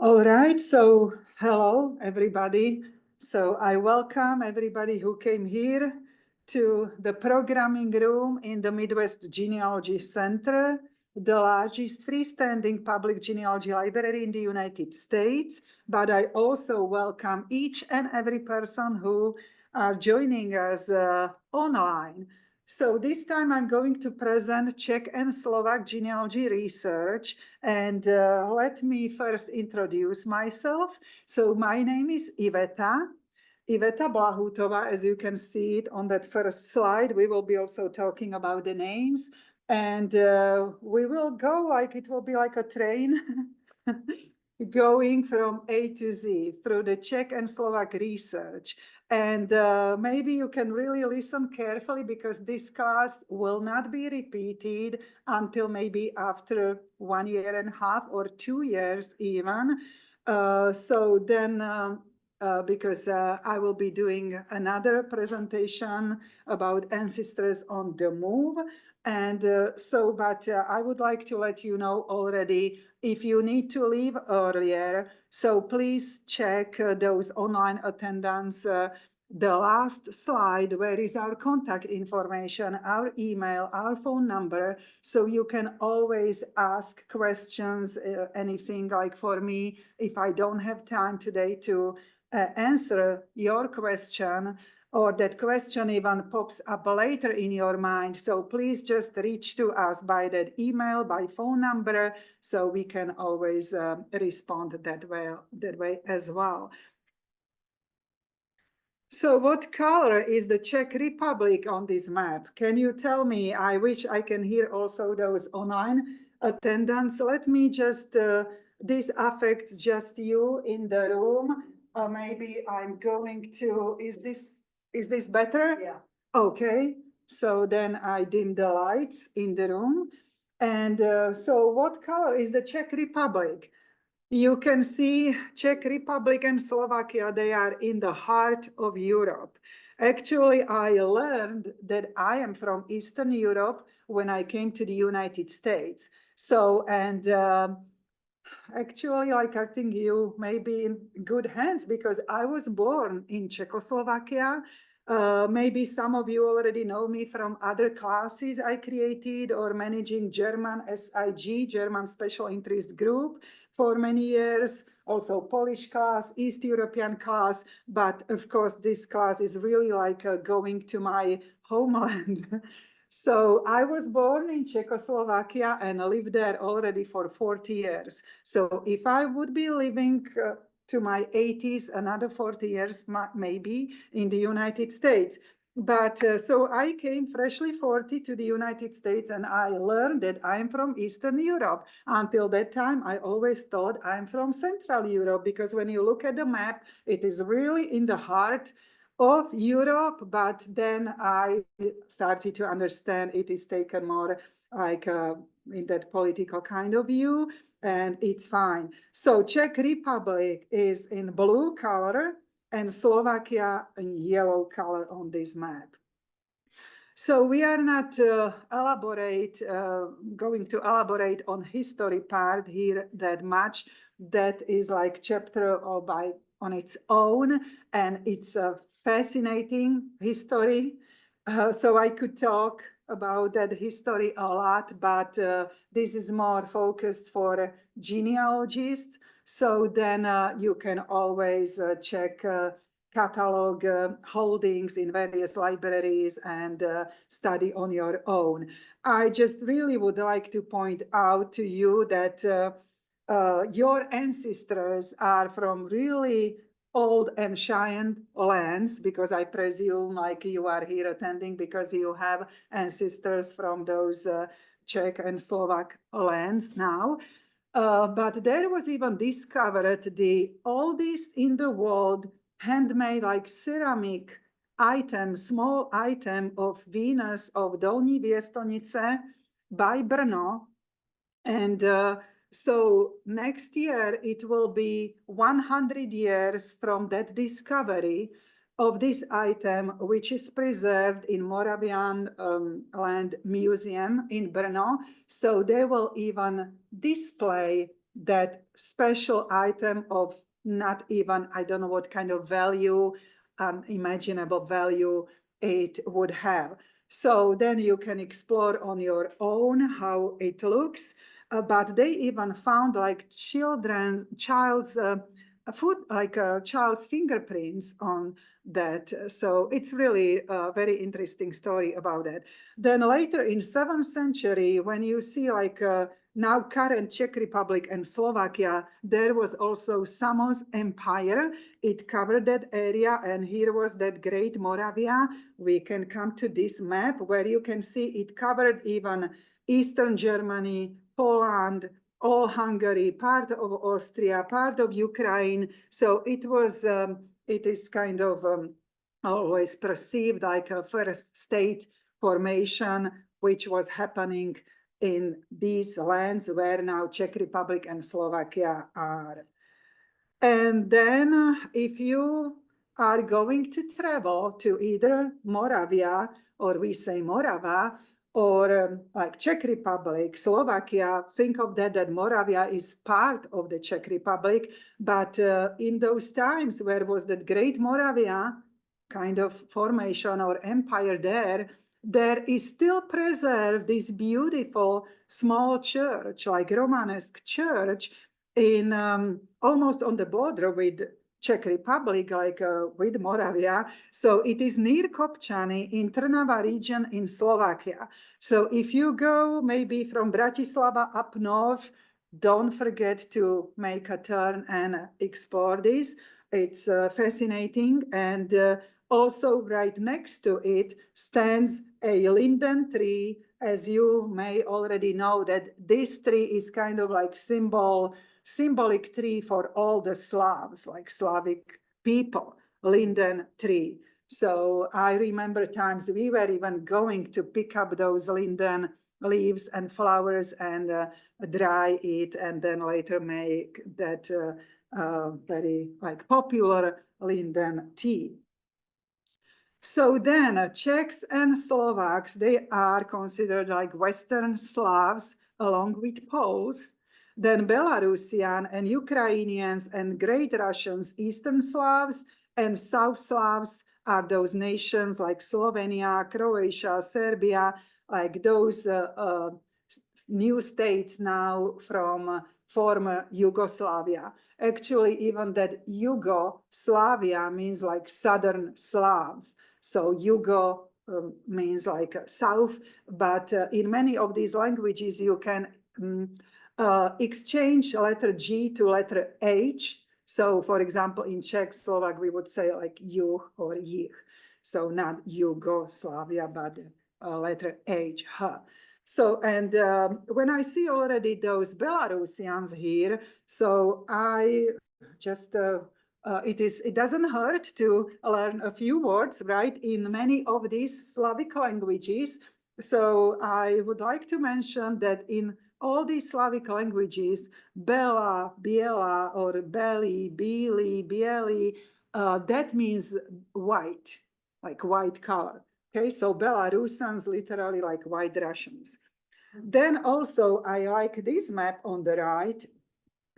All right, so hello, everybody. So I welcome everybody who came here to the programming room in the Midwest Genealogy Center, the largest freestanding public genealogy library in the United States. But I also welcome each and every person who are joining us online. So this time I'm going to present Czech and Slovak genealogy research. And let me first introduce myself. So my name is Iveta Blahutova, as you can see it on that first slide. We will be also talking about the names. And we will go like it will be like a train going from A to Z through the Czech and Slovak research. And maybe you can really listen carefully because this class will not be repeated until maybe after 1.5 years or 2 years even. So then, because I will be doing another presentation about ancestors on the move. And but I would like to let you know already if you need to leave earlier. So please check those online attendance. The last slide where is our contact information, our email, our phone number. So you can always ask questions, anything like for me, if I don't have time today to answer your question, or that question even pops up later in your mind. So please just reach to us by that email, by phone number, so we can always respond that way as well. So what color is the Czech Republic on this map? Can you tell me? I wish I can hear also those online attendants. Let me just, this affects just you in the room. Maybe I'm going to, is this better? Yeah. Okay, so then I dim the lights in the room. And so what color is the Czech Republic? You can see Czech Republic and Slovakia, they are in the heart of Europe. Actually, I learned that I am from Eastern Europe when I came to the United States. So, and actually, like I think you may be in good hands because I was born in Czechoslovakia. Maybe some of you already know me from other classes I created or managing German SIG, German Special Interest Group, for many years, also Polish class, East European class, but of course this class is really like going to my homeland. So I was born in Czechoslovakia and lived there already for 40 years. So if I would be living to my 80s, another 40 years maybe in the United States. But so I came freshly 40 to the United States and I learned that I'm from Eastern Europe. Until that time, I always thought I'm from Central Europe because when you look at the map, it is really in the heart of Europe. But then I started to understand it is taken more like in that political kind of view, and it's fine. So Czech Republic is in blue color and Slovakia in yellow color on this map. So we are not going to elaborate on history part here that much. That is like chapter all on its own, and it's a fascinating history. So I could talk about that history a lot, but this is more focused for genealogists. So then you can always check catalog holdings in various libraries and study on your own. I just really would like to point out to you that your ancestors are from really old ancient lands, because I presume like you are here attending because you have ancestors from those Czech and Slovak lands now. But there was even discovered the oldest in the world handmade like ceramic item, small item of Venus of Dolní Věstonice by Brno. And so next year it will be 100 years from that discovery of this item, which is preserved in Moravian Land Museum in Brno. So they will even display that special item of not even, I don't know what kind of value, imaginable value it would have. So then you can explore on your own how it looks. But they even found like child's food, like child's fingerprints on that. So it's really a very interesting story about that. Then later in 7th century, when you see like now current Czech Republic and Slovakia, there was also Samos Empire. It covered that area, and here was that great Moravia. We can come to this map where you can see it covered even Eastern Germany, Poland, all Hungary, part of Austria, part of Ukraine. So it was, it is kind of always perceived like a first state formation, which was happening in these lands where now Czech Republic and Slovakia are. And then if you are going to travel to either Moravia, or we say Morava, or like Czech Republic, Slovakia, think of that Moravia is part of the Czech Republic. But in those times where was that great Moravia kind of formation or empire there is still preserved this beautiful small church, like Romanesque church, in almost on the border with Czech Republic, like with Moravia. So it is near Kopčany in Trnava region in Slovakia. So if you go maybe from Bratislava up north, don't forget to make a turn and explore this. It's fascinating. And also right next to it stands a linden tree. As you may already know, that this tree is kind of like symbolic tree for all the Slavs, like Slavic people, linden tree. So I remember times we were even going to pick up those linden leaves and flowers and dry it, and then later make that very like popular linden tea. So then Czechs and Slovaks, they are considered like Western Slavs along with Poles. Then Belarusian and Ukrainians and Great Russians, Eastern Slavs and South Slavs are those nations like Slovenia, Croatia, Serbia, like those new states now from former Yugoslavia. Actually, even that Yugoslavia means like Southern Slavs. So Yugo means like south, but in many of these languages, you can exchange letter G to letter H. So for example, in Czech, Slovak, we would say like Juh or Jich. So not Yugoslavia, but letter H, H. So, and when I see already those Belarusians here, so I just, it doesn't hurt to learn a few words, right, in many of these Slavic languages. So I would like to mention that in all these Slavic languages, Bela, Biela, or Beli, Bili, Bieli, that means white, like white color. Okay, so Belarusans literally like white Russians. Then also I like this map on the right,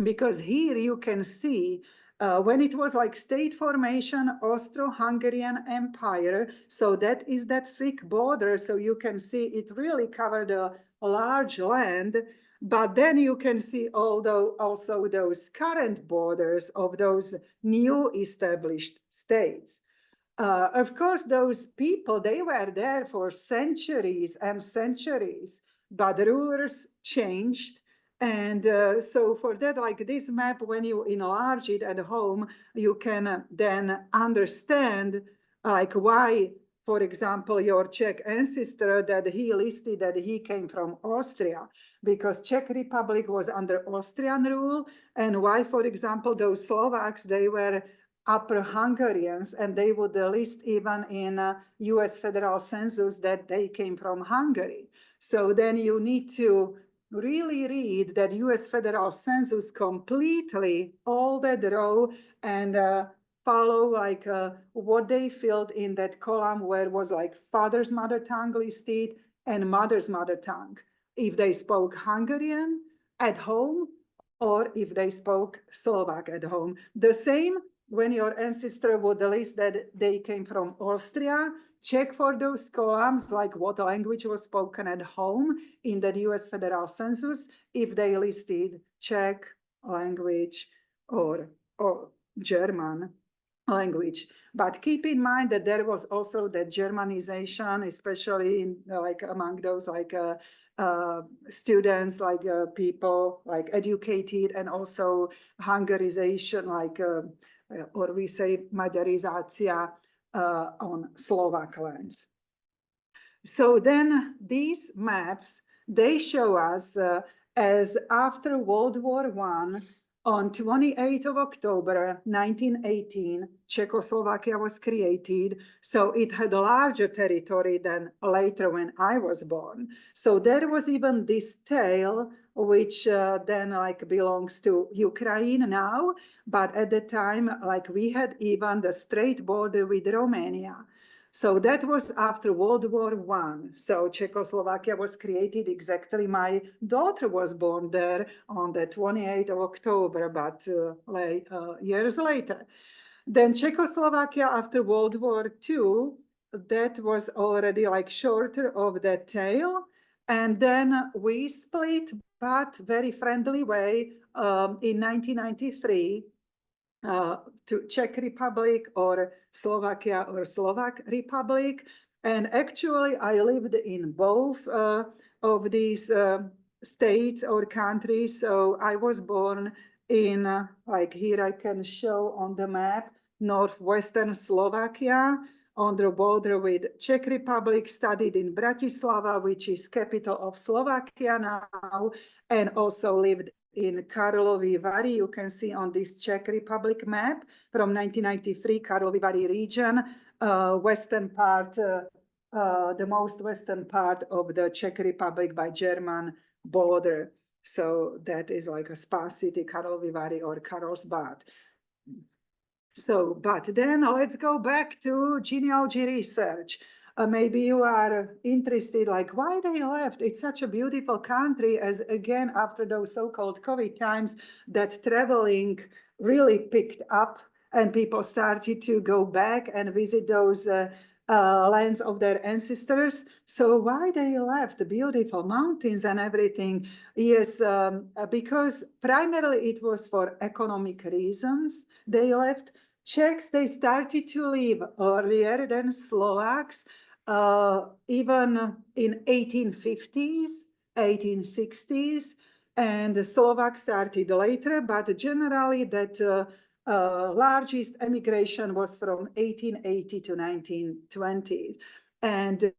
because here you can see when it was like state formation, Austro-Hungarian Empire. So that is that thick border. So you can see it really covered a large land. But then you can see also those current borders of those new established states. Of course, those people, they were there for centuries and centuries, but the rulers changed. And so for that, like this map, when you enlarge it at home, you can then understand like why, for example, your Czech ancestor that he listed that he came from Austria, because Czech Republic was under Austrian rule, and why, for example, those Slovaks, they were Upper Hungarians, and they would list even in US federal census that they came from Hungary. So then you need to really read that US federal census completely, all that row, and follow like what they filled in that column where was like father's mother tongue listed and mother's mother tongue. If they spoke Hungarian at home, or if they spoke Slovak at home. The same when your ancestor would list that they came from Austria, check for those columns, like what language was spoken at home in the US Federal Census, if they listed Czech language or German language. But keep in mind that there was also the Germanization, especially in, like among those students, people like educated, and also Hungarization, or we say Magyarizácia on Slovak lands. So then these maps, they show us as after World War I, on 28th of October 1918, Czechoslovakia was created. So it had a larger territory than later when I was born. So there was even this tale, which then belongs to Ukraine now. But at the time, we had even the straight border with Romania. So that was after World War I. So Czechoslovakia was created exactly. My daughter was born there on the 28th of October, but years later. Then Czechoslovakia after World War II, that was already shorter of that tail. And then we split, but very friendly way, in 1993. To Czech Republic or Slovakia or Slovak Republic. And actually, I lived in both of these states or countries. So I was born in, here I can show on the map, northwestern Slovakia, on the border with Czech Republic, studied in Bratislava, which is capital of Slovakia now, and also lived in Karlovy Vary. You can see on this Czech Republic map from 1993, Karlovy Vary region, western part, the most western part of the Czech Republic by German border. So that is like a spa city, Karlovy Vary or Karlsbad. So, but then let's go back to genealogy research. Maybe you are interested, why they left. It's such a beautiful country, as again, after those so-called COVID times, that traveling really picked up and people started to go back and visit those lands of their ancestors. So why they left? The beautiful mountains and everything. Yes, because primarily it was for economic reasons they left. Czechs, they started to live earlier than Slovaks, even in 1850s, 1860s, and the Slovaks started later, but generally that largest emigration was from 1880 to 1920. And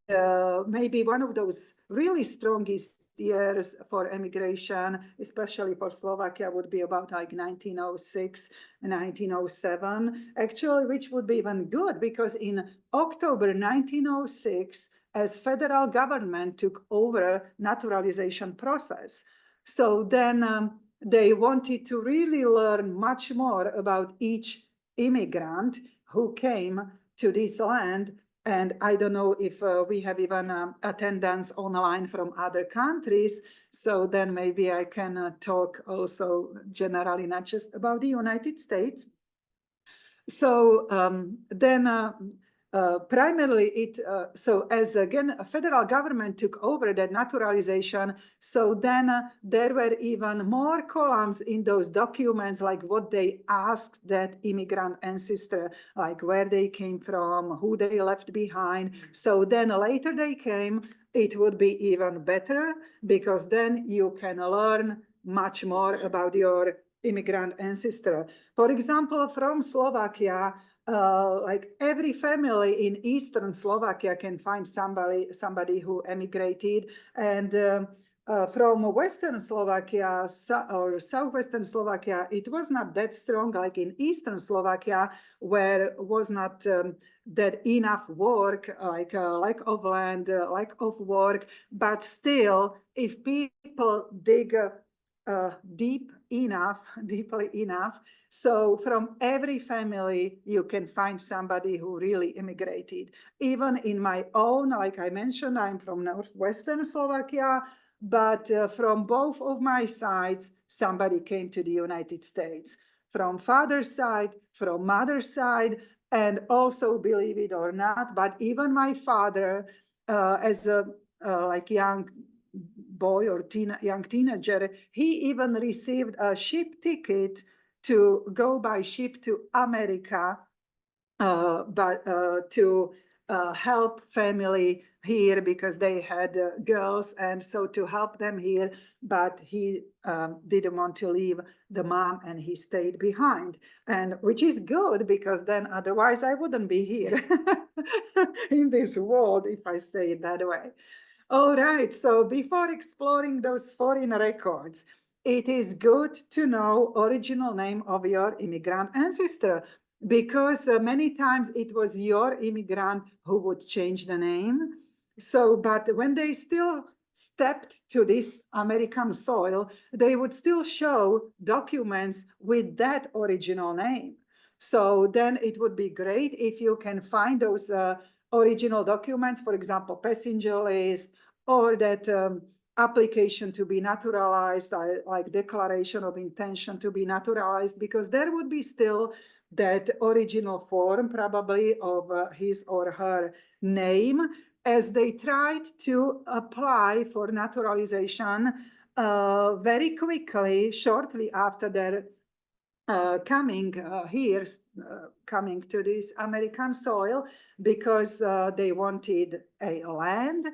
maybe one of those really strongest years for emigration, especially for Slovakia, would be about 1906, 1907, actually, which would be even good because in October 1906, as federal government took over naturalization process. So then they wanted to really learn much more about each immigrant who came to this land. And I don't know if we have even attendance online from other countries. So then maybe I can talk also generally, not just about the United States. So then primarily so as again, a federal government took over that naturalization. So then there were even more columns in those documents, like what they asked that immigrant ancestor, like where they came from, who they left behind. So then later they came, it would be even better because then you can learn much more about your immigrant ancestor. For example, from Slovakia, like every family in Eastern Slovakia can find somebody who emigrated, and from Western Slovakia or Southwestern Slovakia, it was not that strong like in Eastern Slovakia, where was not that enough work, like lack of land, lack of work, but still, if people dig deeply enough. So from every family, you can find somebody who really immigrated. Even in my own, like I mentioned, I'm from Northwestern Slovakia. but from both of my sides, somebody came to the United States. From father's side, from mother's side, and also, believe it or not, but even my father, as a like young boy or young teenager, he even received a ship ticket to go by ship to America, but to help family here because they had girls, and so to help them here, but he didn't want to leave the mom and he stayed behind, and which is good because then otherwise I wouldn't be here in this world, if I say it that way. All right, so before exploring those foreign records, it is good to know original name of your immigrant ancestor, because many times it was your immigrant who would change the name. So, but when they still stepped to this American soil, they would still show documents with that original name. So then it would be great if you can find those original documents, for example, passenger list, or that application to be naturalized, like declaration of intention to be naturalized, because there would be still that original form probably of his or her name, as they tried to apply for naturalization very quickly, shortly after their coming here, coming to this American soil, because they wanted a land,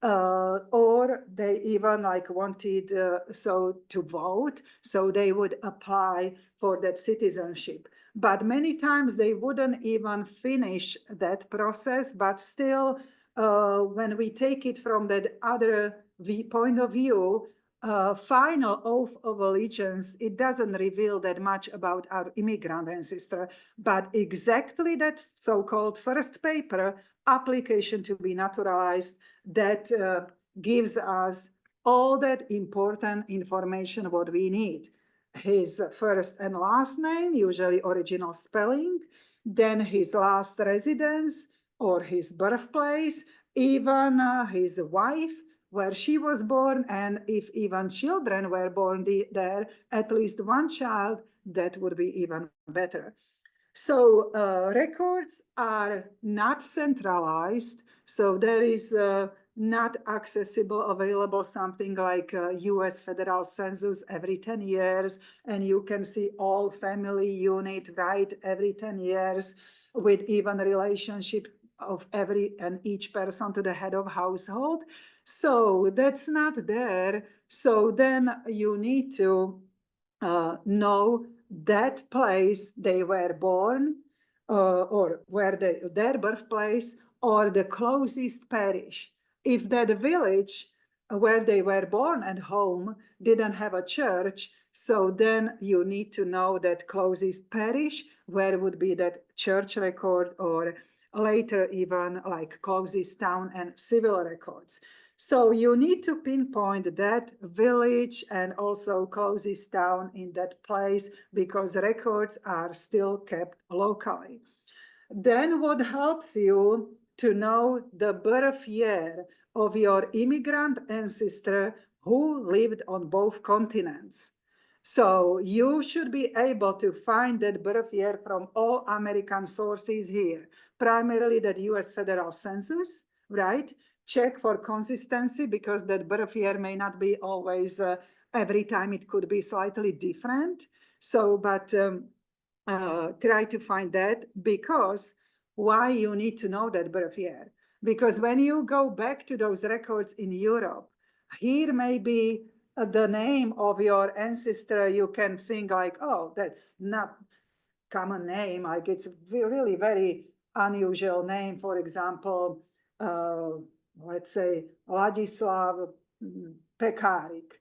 or they even like wanted so to vote, so they would apply for that citizenship. But many times they wouldn't even finish that process, but still, when we take it from that other point of view, final oath of allegiance, it doesn't reveal that much about our immigrant ancestor, but exactly that so-called first paper, application to be naturalized, that gives us all that important information what we need. His first and last name, usually original spelling, then his last residence or his birthplace, even his wife, where she was born, and if even children were born there, at least one child, that would be even better. So records are not centralized, so there is not accessible, available something like US federal census every 10 years, and you can see all family unit right every 10 years with even relationship of every and each person to the head of household. So that's not there. So then you need to know that place they were born, or where their birthplace, or the closest parish. If that village where they were born and home didn't have a church, so then you need to know that closest parish, where would be that church record, or later even like closest town and civil records. So you need to pinpoint that village and also closest town in that place, because records are still kept locally. Then what helps you to know the birth year of your immigrant ancestor who lived on both continents. So you should be able to find that birth year from all American sources here, primarily the US federal census, right? Check for consistency, because that birth year may not be always, every time it could be slightly different. So, but try to find that, because why you need to know that birth year? Because when you go back to those records in Europe, here may be the name of your ancestor, you can think like, oh, that's not common name, like it's really very unusual name. For example, let's say Ladislav Pekarik.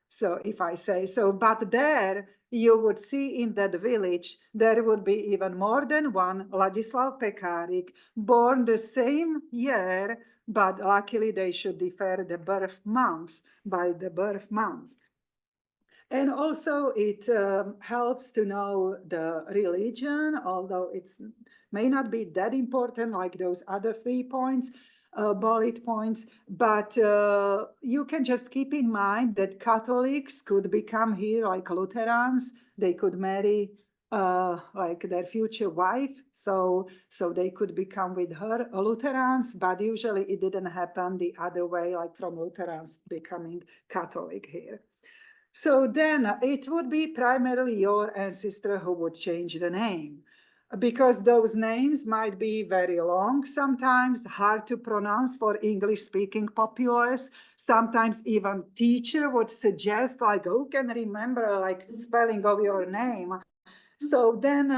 So if I say so, but there you would see in that village, there would be even more than one Ladislav Pekarik born the same year, but luckily they should differ the birth month by the birth month. And also it helps to know the religion, although it may not be that important like those other 3 points. bullet points, but you can just keep in mind that Catholics could become here like Lutherans. They could marry like their future wife, so they could become with her Lutherans, but usually it didn't happen the other way, like from Lutherans becoming Catholic here. So then it would be primarily your ancestor who would change the name, because those names might be very long, sometimes hard to pronounce for English-speaking populace. Sometimes even teacher would suggest, like, who can remember like spelling of your name? So then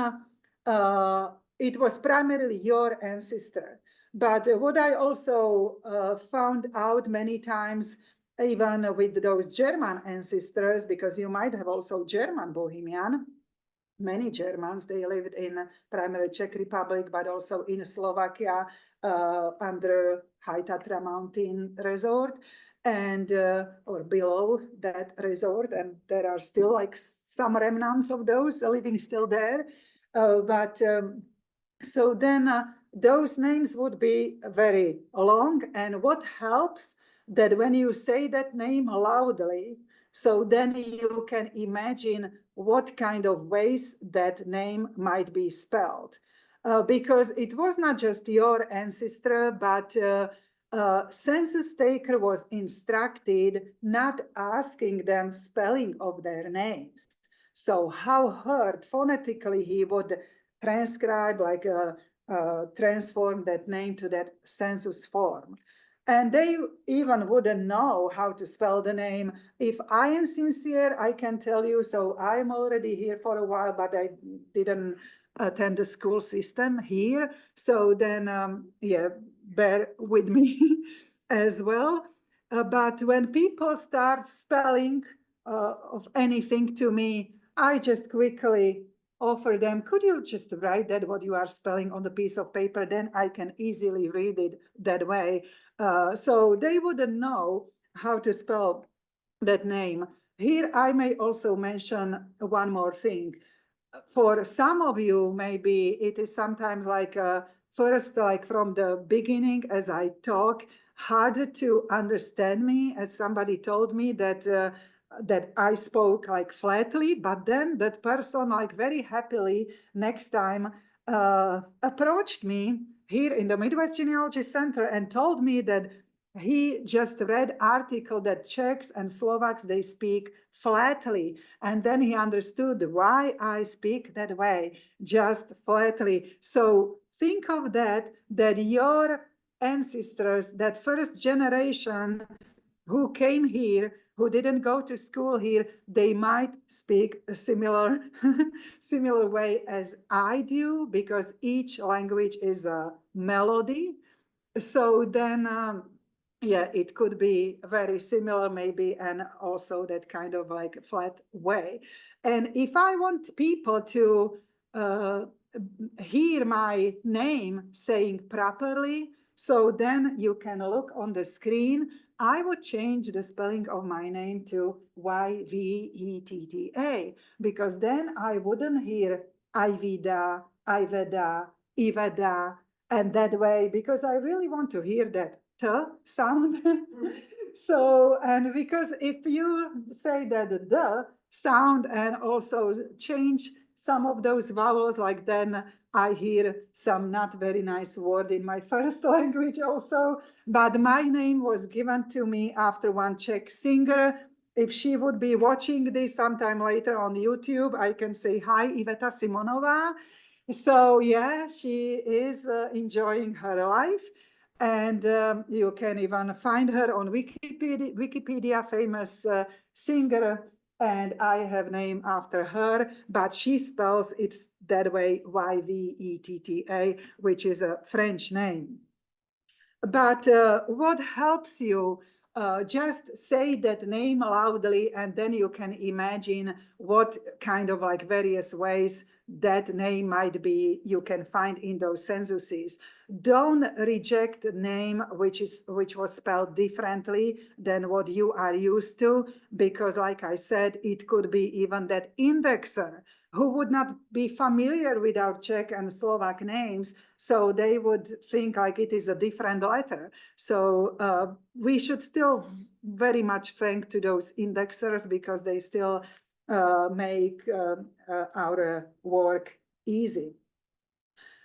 it was primarily your ancestor. But what I also found out many times, even with those German ancestors, because you might have also German Bohemian, many Germans, they lived in primarily Czech Republic, but also in Slovakia under High Tatra mountain resort and or below that resort, and there are still like some remnants of those living still there. So then those names would be very long, and what helps that when you say that name loudly, so then you can imagine what kind of ways that name might be spelled. Because it was not just your ancestor, but census taker was instructed not asking them spelling of their names. So how heard phonetically he would transcribe, like transform that name to that census form. And they even wouldn't know how to spell the name. If I am sincere, I can tell you, so I'm already here for a while, but I didn't attend the school system here. So then, yeah, bear with me as well. But when people start spelling of anything to me, I just quickly offer them, could you just write that what you are spelling on the piece of paper? Then I can easily read it that way. So they wouldn't know how to spell that name. Here I may also mention one more thing. For some of you, maybe it is sometimes like first, like from the beginning as I talk, harder to understand me, as somebody told me that that I spoke like flatly, but then that person like very happily next time approached me here in the Midwest Genealogy Center and told me that he just read article that Czechs and Slovaks, they speak flatly. And then he understood why I speak that way, just flatly. So think of that, that your ancestors, that first generation who came here, who didn't go to school here, they might speak a similar, similar way as I do, because each language is a melody. So then, yeah, it could be very similar maybe, and also that kind of like flat way. And if I want people to hear my name saying properly, so then you can look on the screen. I would change the spelling of my name to Yvetta, because then I wouldn't hear Ivida, Iveda, Iveda, and that way, because I really want to hear that t sound. So, and because if you say that the sound and also change some of those vowels, like then I hear some not very nice word in my first language also. But my name was given to me after one Czech singer. If she would be watching this sometime later on YouTube, I can say, hi, Iveta Simonova. So yeah, she is enjoying her life. And you can even find her on Wikipedia, famous singer, and I have named after her, but she spells it that way, Yvetta, which is a French name. But what helps you, just say that name loudly, and then you can imagine what kind of like various ways that name might be you can find in those censuses. Don't reject a name which was spelled differently than what you are used to, because like I said, it could be even that indexer who would not be familiar with our Czech and Slovak names, so they would think like it is a different letter. So we should still very much thank to those indexers, because they still make our work easy.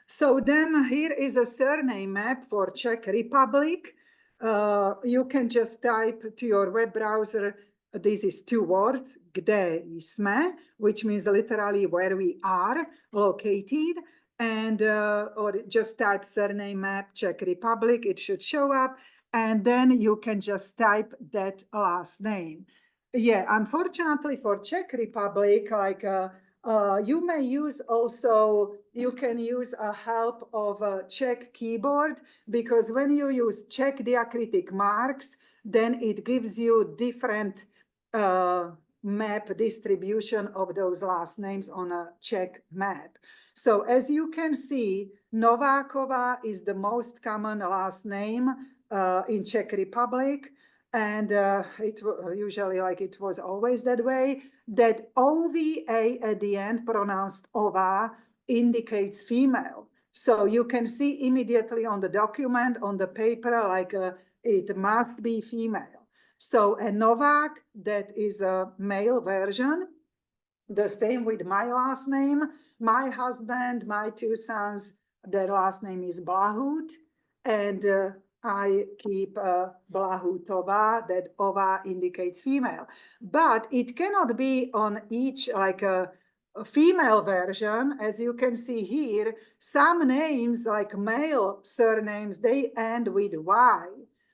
So then here is a surname map for Czech Republic. You can just type to your web browser, this is 2 words, kde jsme, which means literally where we are located. And or just type surname map Czech Republic, it should show up. And then you can just type that last name. Yeah, unfortunately for Czech Republic, like you may use also, you can use a help of a Czech keyboard, because when you use Czech diacritic marks, then it gives you different map distribution of those last names on a Czech map. So as you can see, Nováková is the most common last name in Czech Republic. And it usually, like it was always that way, that OVA at the end, pronounced ova, indicates female. So you can see immediately on the document, on the paper, like it must be female. So a Novak, that is a male version. The same with my last name. My husband, my 2 sons, their last name is Blahut. And I keep Blahutová, that ova indicates female. But it cannot be on each, like a female version. As you can see here, some names, like male surnames, they end with Y,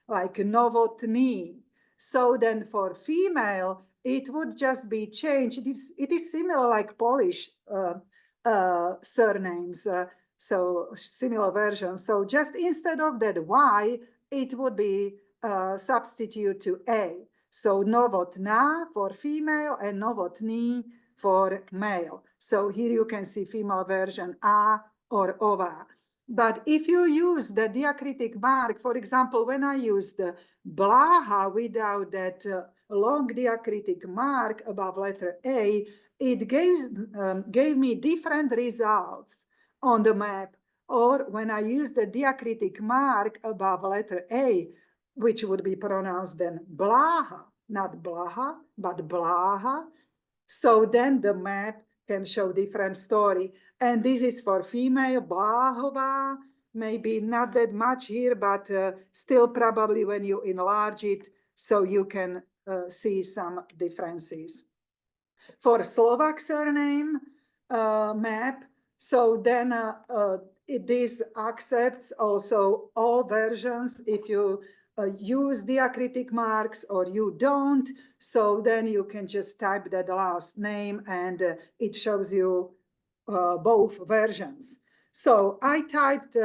like Novotný. So then for female, it would just be changed. It is similar like Polish surnames. So similar version. So just instead of that Y, it would be substitute to A. So Novotná for female and Novotný for male. So here you can see female version A or ova. But if you use the diacritic mark, for example, when I used Blaha without that long diacritic mark above letter A, it gave me different results on the map. Or when I use the diacritic mark above letter A, which would be pronounced then Blaha, not Blaha, but Blaha. So then the map can show different story. And this is for female, Blahova, maybe not that much here, but still probably when you enlarge it, so you can see some differences. For Slovak surname map, so then this accepts also all versions if you use diacritic marks or you don't. So then you can just type that last name and it shows you both versions. So I typed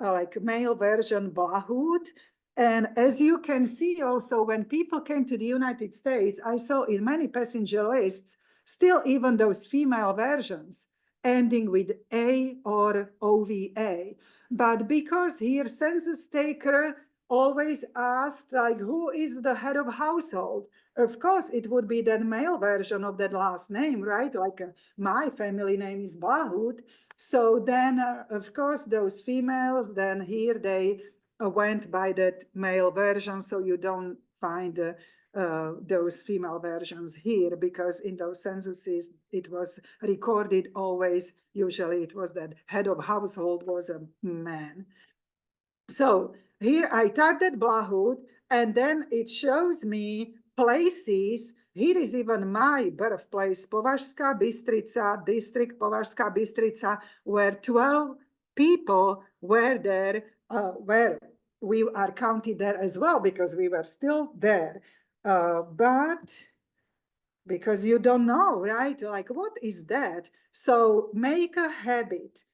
like male version Blahut. And as you can see also, when people came to the United States, I saw in many passenger lists still even those female versions ending with A or OVA. But because here census taker always asked, like, who is the head of household? Of course, it would be that male version of that last name, right? Like my family name is Blahut. So then, of course, those females, then here they went by that male version. So you don't find those female versions here, because in those censuses, it was recorded always, usually it was that head of household was a man. So here I typed that Blahut, and then it shows me places. Here is even my birthplace, Považská Bystrica, district Považská Bystrica, where 12 people were there, where we are counted there as well, because we were still there. But because you don't know, right? Like, what is that? So make a habit.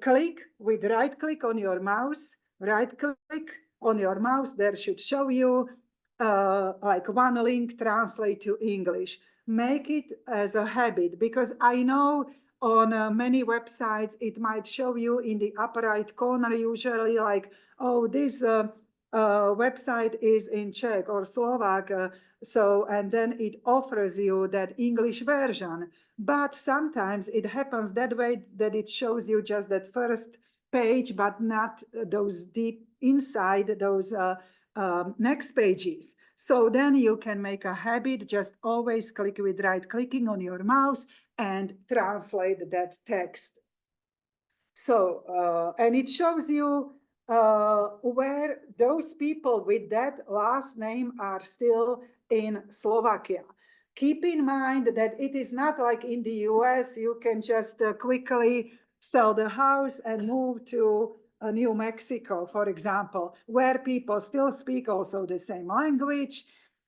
Click with right click on your mouse, right click on your mouse, there should show you like one link, translate to English. Make it as a habit, because I know on many websites, it might show you in the upper right corner, usually like, oh, this website is in Czech or Slovak, and then it offers you that English version. But sometimes it happens that way, that it shows you just that first page, but not those deep inside those next pages. So then you can make a habit, just always click with right clicking on your mouse and translate that text. So, and it shows you where those people with that last name are still in Slovakia. Keep in mind that it is not like in the US, you can just quickly sell the house and move to New Mexico, for example, where people still speak also the same language.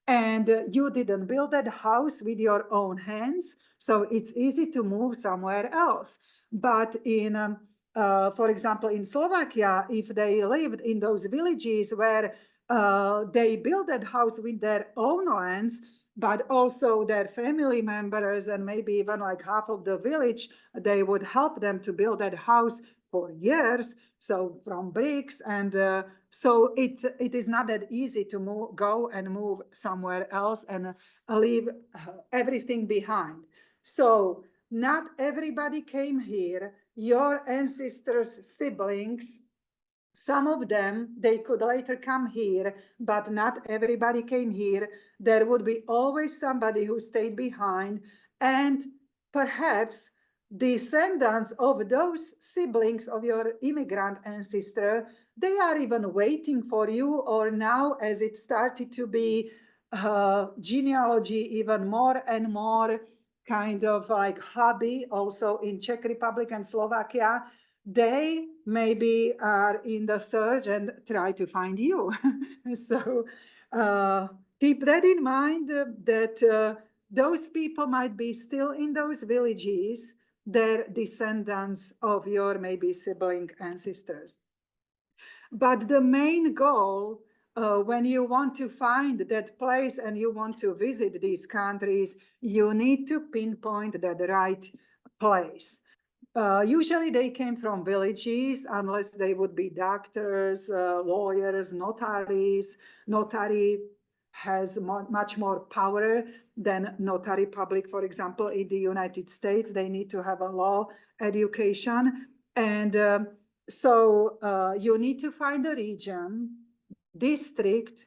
And you didn't build that house with your own hands, so it's easy to move somewhere else. But in for example, in Slovakia, if they lived in those villages where they built that house with their own lands, but also their family members and maybe even like half of the village, they would help them to build that house for years. So from bricks, and so it is not that easy to go and move somewhere else and leave everything behind. So not everybody came here. Your ancestors' siblings, some of them, they could later come here, but not everybody came here. There would be always somebody who stayed behind, and perhaps descendants of those siblings of your immigrant ancestor, they are even waiting for you, or now as it started to be genealogy even more and more kind of like hobby also in Czech Republic and Slovakia, they maybe are in the search and try to find you. So keep that in mind, that those people might be still in those villages, their descendants of your maybe sibling ancestors. But the main goal when you want to find that place and you want to visit these countries, you need to pinpoint that right place. Usually they came from villages, unless they would be doctors, lawyers, notaries. Notary has much more power than notary public, for example, in the United States. They need to have a law education. And so you need to find a region, district,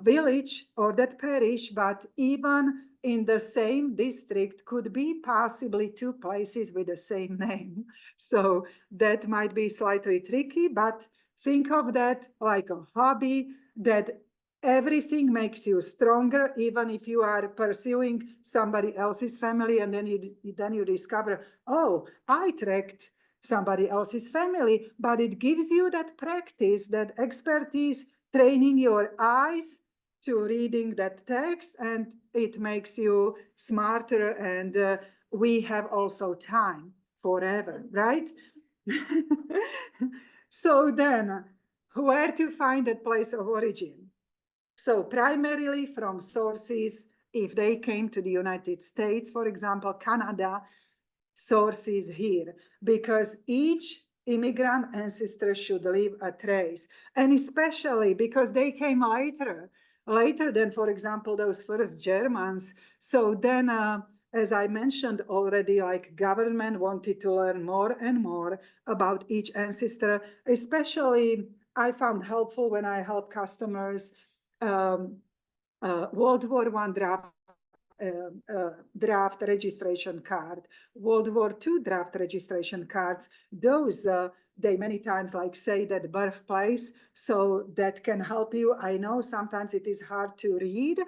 village, or that parish, but even in the same district could be possibly two places with the same name. So that might be slightly tricky, but think of that like a hobby, that everything makes you stronger, even if you are pursuing somebody else's family, and then you discover, oh, I tracked somebody else's family, but it gives you that practice, that expertise, training your eyes to reading that text, and it makes you smarter, and we have also time forever, right? So then, where to find that place of origin? So primarily from sources, if they came to the United States, for example, Canada, sources here, because each immigrant ancestor should leave a trace, and especially because they came later than, for example, those first Germans. So then, as I mentioned already, like government wanted to learn more and more about each ancestor. Especially, I found helpful when I help customers World War I draft registration card, World War II draft registration cards. Those they many times like say that birthplace, so that can help you. I know sometimes it is hard to read,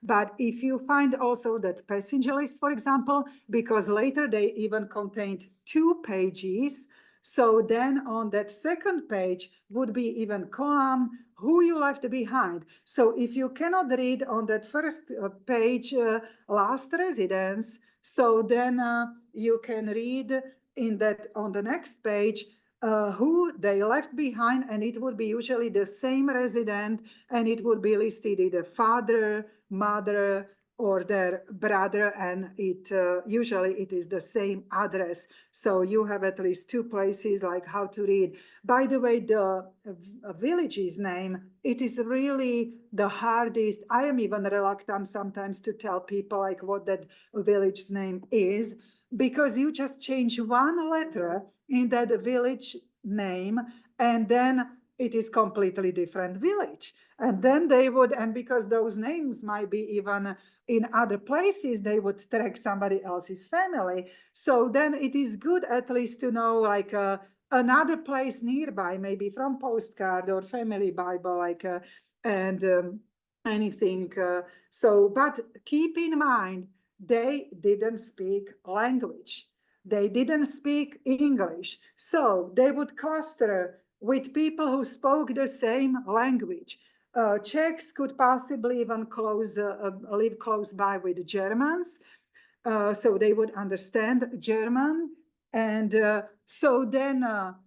but if you find also that passenger list, for example, because later they even contained 2 pages, so then on that second page would be even column who you left behind. So if you cannot read on that first page last residence, so then you can read in that on the next page who they left behind, and it would be usually the same resident, and it would be listed either father, mother, or their brother, and it usually it is the same address. So you have at least two places like how to read. By the way, the village's name, it is really the hardest. I am even reluctant sometimes to tell people like what that village's name is, because you just change one letter in that village name, and then it is completely different village. And then they would, and because those names might be even in other places, they would track somebody else's family. So then it is good at least to know like another place nearby, maybe from postcard or family Bible, like and anything. So, but keep in mind, they didn't speak language. They didn't speak English. So they would cluster with people who spoke the same language. Czechs could possibly even live close by with Germans, so they would understand German. And so then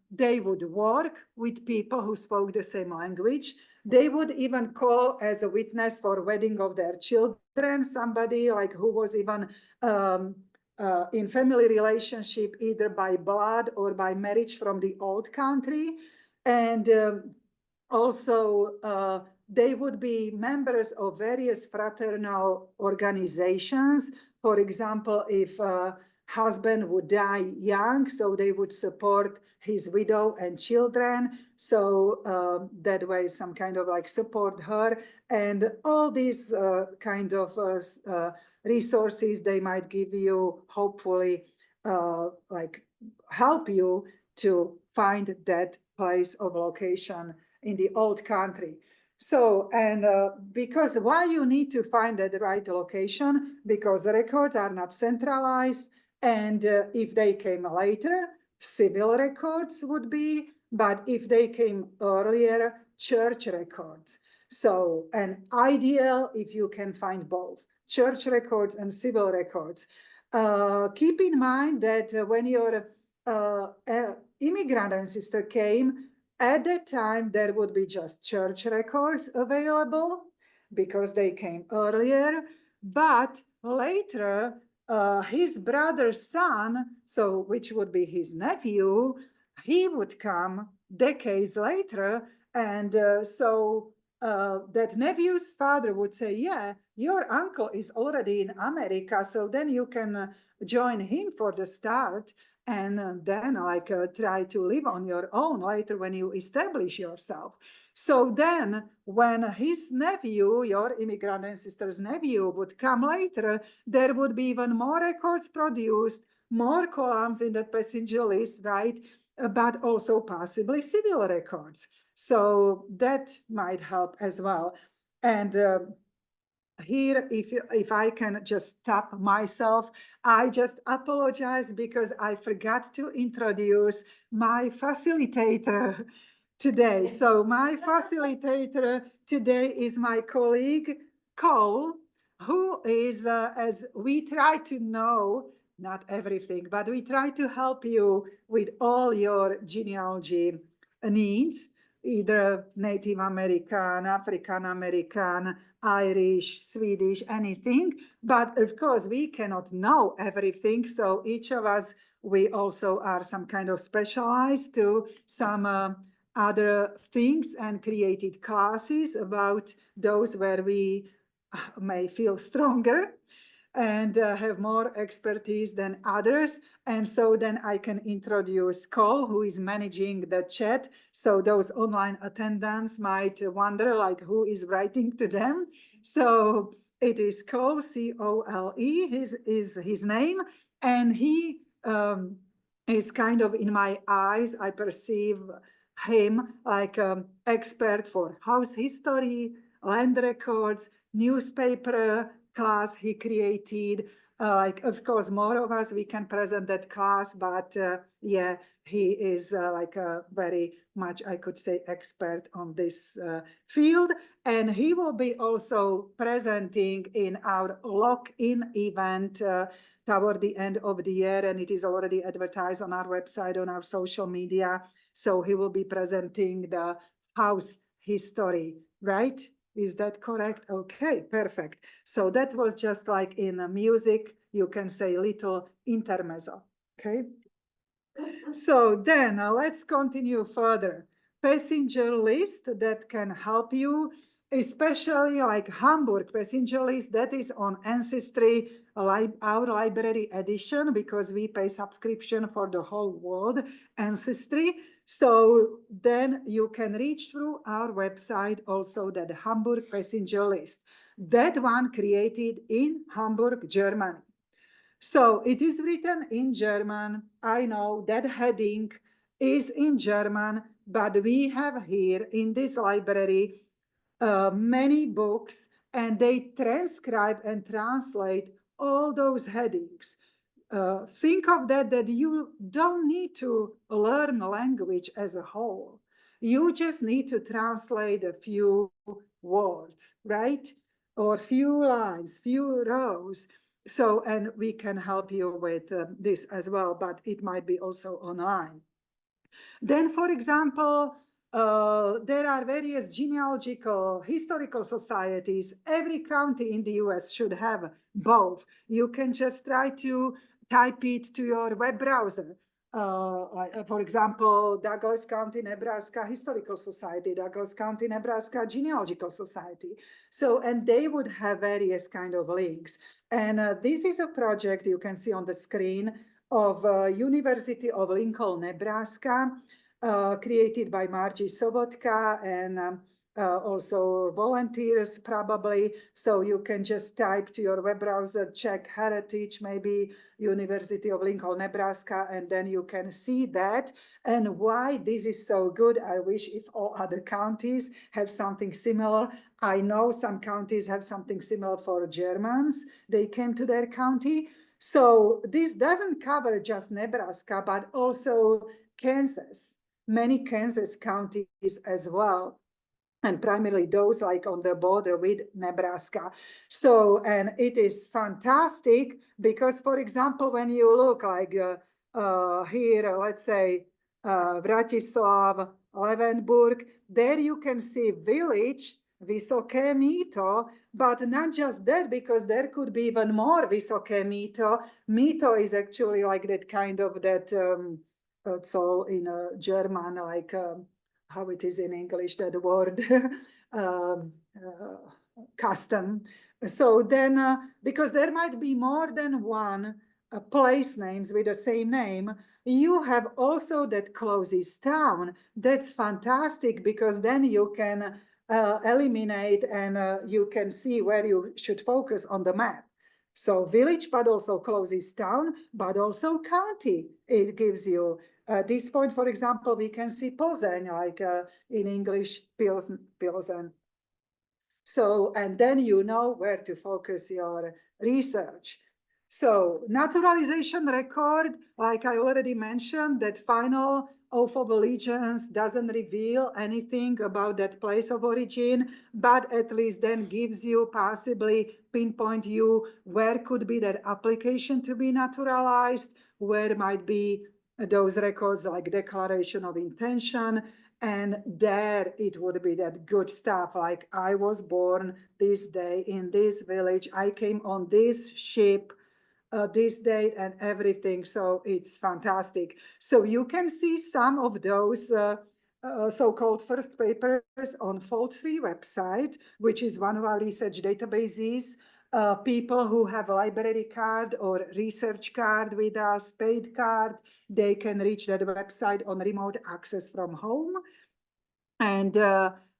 they would work with people who spoke the same language. They would even call as a witness for wedding of their children, somebody like who was even in family relationship, either by blood or by marriage from the old country. And also, they would be members of various fraternal organizations. For example, if a husband would die young, so they would support his widow and children. So that way, some kind of like support her. And all these kind of resources they might give you, hopefully, like help you to find that place of location in the old country. So, and because why you need to find the right location, because the records are not centralized, and if they came later, civil records would be, but if they came earlier, church records. So, an ideal if you can find both church records and civil records. Keep in mind that when your immigrant ancestor came, at that time, there would be just church records available because they came earlier. But later, his brother's son, so which would be his nephew, he would come decades later. And that nephew's father would say, yeah, your uncle is already in America, so then you can join him for the start, and then like try to live on your own later when you establish yourself. So then when his nephew, your immigrant ancestor's nephew, would come later, there would be even more records produced, more columns in the passenger list, right? But also possibly civil records. So that might help as well. And here, if I can just stop myself, I just apologize because I forgot to introduce my facilitator today. So my facilitator today is my colleague, Cole, who is, as we try to know, not everything, but we try to help you with all your genealogy needs, either Native American, African American, Irish, Swedish, anything. But of course, we cannot know everything. So each of us, we also are some kind of specialized to some other things and created classes about those where we may feel stronger and have more expertise than others. And so then I can introduce Cole, who is managing the chat. So those online attendants might wonder like who is writing to them. So it is Cole, C-O-L-E, is his name. And he is kind of, in my eyes, I perceive him like an expert for house history, land records, newspaper class he created. Like, of course, more of us, we can present that class, but yeah, he is like a very much, I could say, expert on this field. And he will be also presenting in our lock-in event toward the end of the year, and it is already advertised on our website, on our social media. So he will be presenting the house history, right? Is that correct? Okay, perfect. So that was just like in music, you can say little intermezzo, okay? So then let's continue further. Passenger list that can help you, especially like Hamburg passenger list that is on Ancestry, our library edition, because we pay subscription for the whole world Ancestry. So then you can reach through our website also that Hamburg passenger list. That one created in Hamburg, Germany. So it is written in German. I know that heading is in German, but we have here in this library many books, and they transcribe and translate all those headings. Think of that you don't need to learn language as a whole. You just need to translate a few words, right? Or few lines, few rows. So, and we can help you with this as well, but it might be also online. Then, for example, there are various genealogical, historical societies. Every county in the US should have both. You can just try to type it to your web browser. For example, Douglas County, Nebraska Historical Society, Douglas County, Nebraska Genealogical Society. So, and they would have various kind of links. And this is a project you can see on the screen of University of Lincoln, Nebraska, created by Margie Sobotka and also volunteers probably. So you can just type to your web browser, Czech Heritage, maybe University of Lincoln, Nebraska, and then you can see that. And why this is so good, I wish if all other counties have something similar. I know some counties have something similar for Germans. They came to their county. So this doesn't cover just Nebraska, but also Kansas, many Kansas counties as well, and primarily those like on the border with Nebraska. So, and it is fantastic because, for example, when you look like here, let's say Vratislav, Levenburg, there you can see village, Vysoké Mýto, but not just that, because there could be even more Vysoké Mýto. Mýto is actually like that kind of that, it's all in German, like how it is in English, that word, custom. So then, because there might be more than one place names with the same name, you have also that closest town. That's fantastic, because then you can eliminate and you can see where you should focus on the map. So village, but also closest town, but also county. It gives you at this point, for example, we can see Plzeň, like in English, Pilsen. So, and then you know where to focus your research. So naturalization record, like I already mentioned, that final oath of allegiance doesn't reveal anything about that place of origin, but at least then gives you possibly pinpoint you where could be that application to be naturalized, where might be those records like declaration of intention, and there it would be that good stuff like I was born this day in this village, I came on this ship this date and everything. So it's fantastic. So you can see some of those so-called first papers on Fold3 website, which is one of our research databases. People who have a library card or research card with us, paid card, they can reach that website on remote access from home. And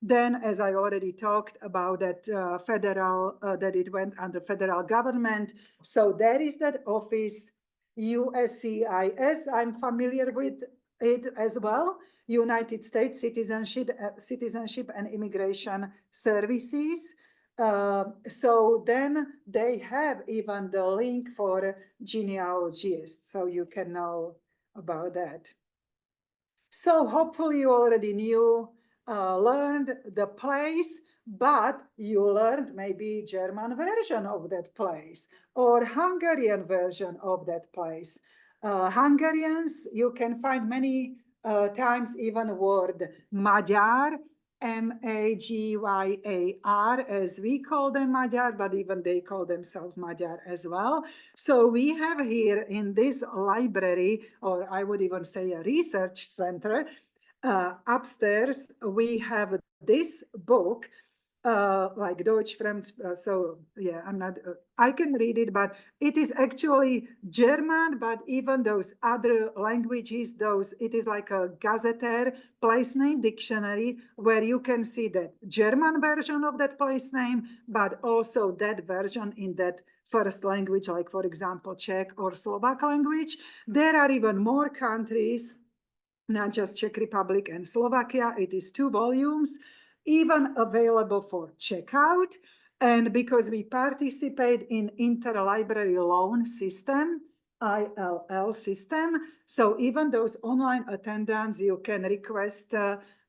then, as I already talked about that federal, that it went under federal government. So there is that office, USCIS, I'm familiar with it as well, United States Citizenship and Immigration Services. So then they have even the link for genealogists, so you can know about that. So hopefully you already knew, learned the place, but you learned maybe German version of that place or Hungarian version of that place. Hungarians, you can find many times even word Magyar Magyar, as we call them Magyar, but even they call themselves Magyar as well. So we have here in this library, or I would even say a research center, upstairs, we have this book, like Deutsch, French. So yeah, I can read it, but it is actually German, but even those other languages, it is like a gazetteer place name dictionary where you can see that German version of that place name, but also that version in that first language, like for example, Czech or Slovak language. There are even more countries, not just Czech Republic and Slovakia. It is 2 volumes, even available for checkout. And because we participate in interlibrary loan system, ILL system, so even those online attendants, you can request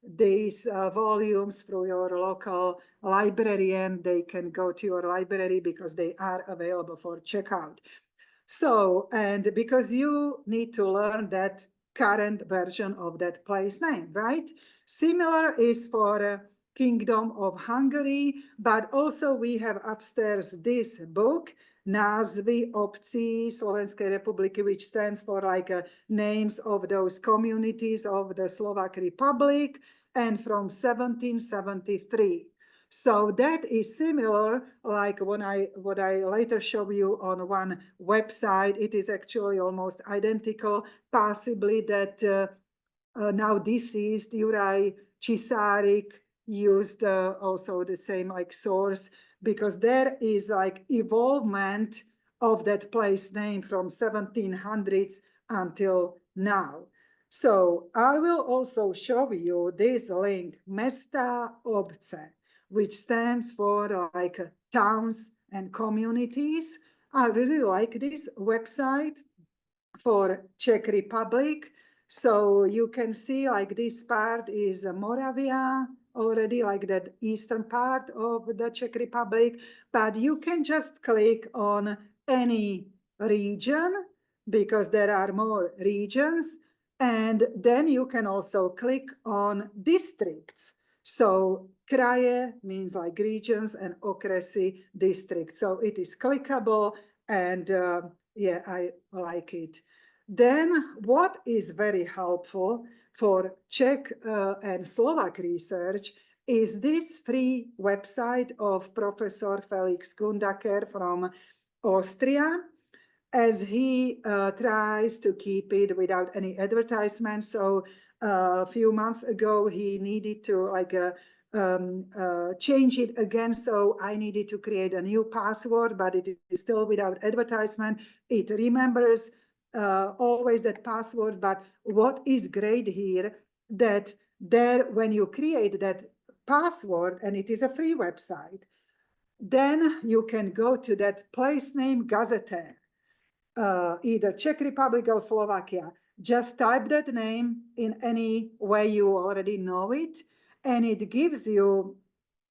these volumes through your local librarian. They can go to your library because they are available for checkout. So, and because you need to learn that current version of that place name, right? Similar is for Kingdom of Hungary, but also we have upstairs this book, Názvy obcí Slovenskej republiky, which stands for like names of those communities of the Slovak Republic, and from 1773. So that is similar, like what I later show you on one website. It is actually almost identical, possibly that now deceased Juraj Cisárik used also the same like source, because there is like evolvement of that place name from 1700s until now. So I will also show you this link, Mesta obce, which stands for like towns and communities. I really like this website for Czech Republic. So you can see like this part is Moravia, already like that eastern part of the Czech Republic, but you can just click on any region because there are more regions. And then you can also click on districts. So kraje means like regions and okresy district. So it is clickable, and yeah, I like it. Then what is very helpful for Czech and Slovak research is this free website of Professor Felix Gundaker from Austria, as he tries to keep it without any advertisement. So a few months ago, he needed to change it again. So I needed to create a new password, but it is still without advertisement. It remembers always that password. But what is great here, that there, when you create that password, and it is a free website, then you can go to that place name gazetteer, either Czech Republic or Slovakia. Just type that name in any way you already know it, and it gives you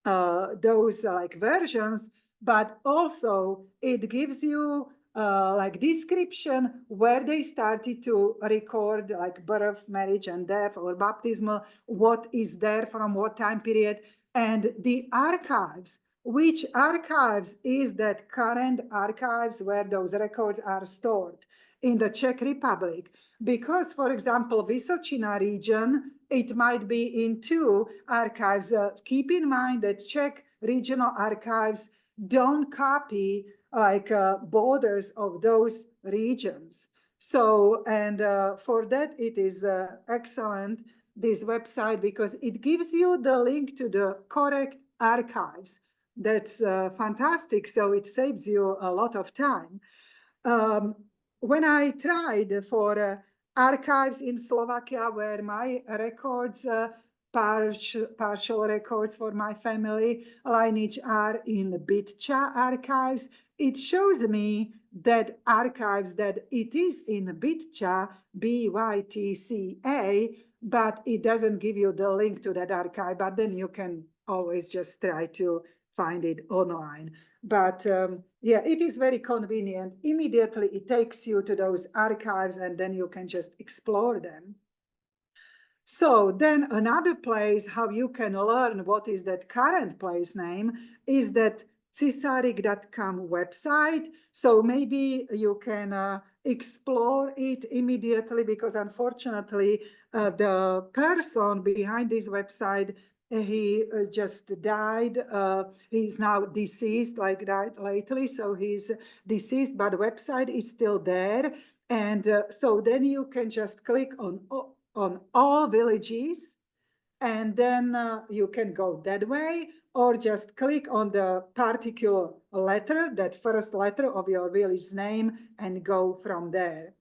those like versions, but also it gives you like description where they started to record like birth, marriage, and death, or baptismal, what is there from what time period, and the archives. Which archives is that current archives where those records are stored in the Czech Republic? Because, for example, Vysočina region, it might be in 2 archives. Keep in mind that Czech regional archives don't copy like borders of those regions. So, and for that, it is excellent, this website, because it gives you the link to the correct archives. That's fantastic. So it saves you a lot of time. When I tried for archives in Slovakia, where my records, partial records for my family lineage are in Bytča archives, it shows me that archives that it is in Bytča, BYTCA, but it doesn't give you the link to that archive. But then you can always just try to find it online. But yeah, it is very convenient. Immediately it takes you to those archives, and then you can just explore them. So then another place how you can learn what is that current place name is that cisarik.com website. So maybe you can explore it immediately, because unfortunately the person behind this website, he just died. He's now deceased, like died lately. So he's deceased, but the website is still there. And so then you can just click on all villages, and then you can go that way, or just click on the particular letter, that first letter of your village name, and go from there.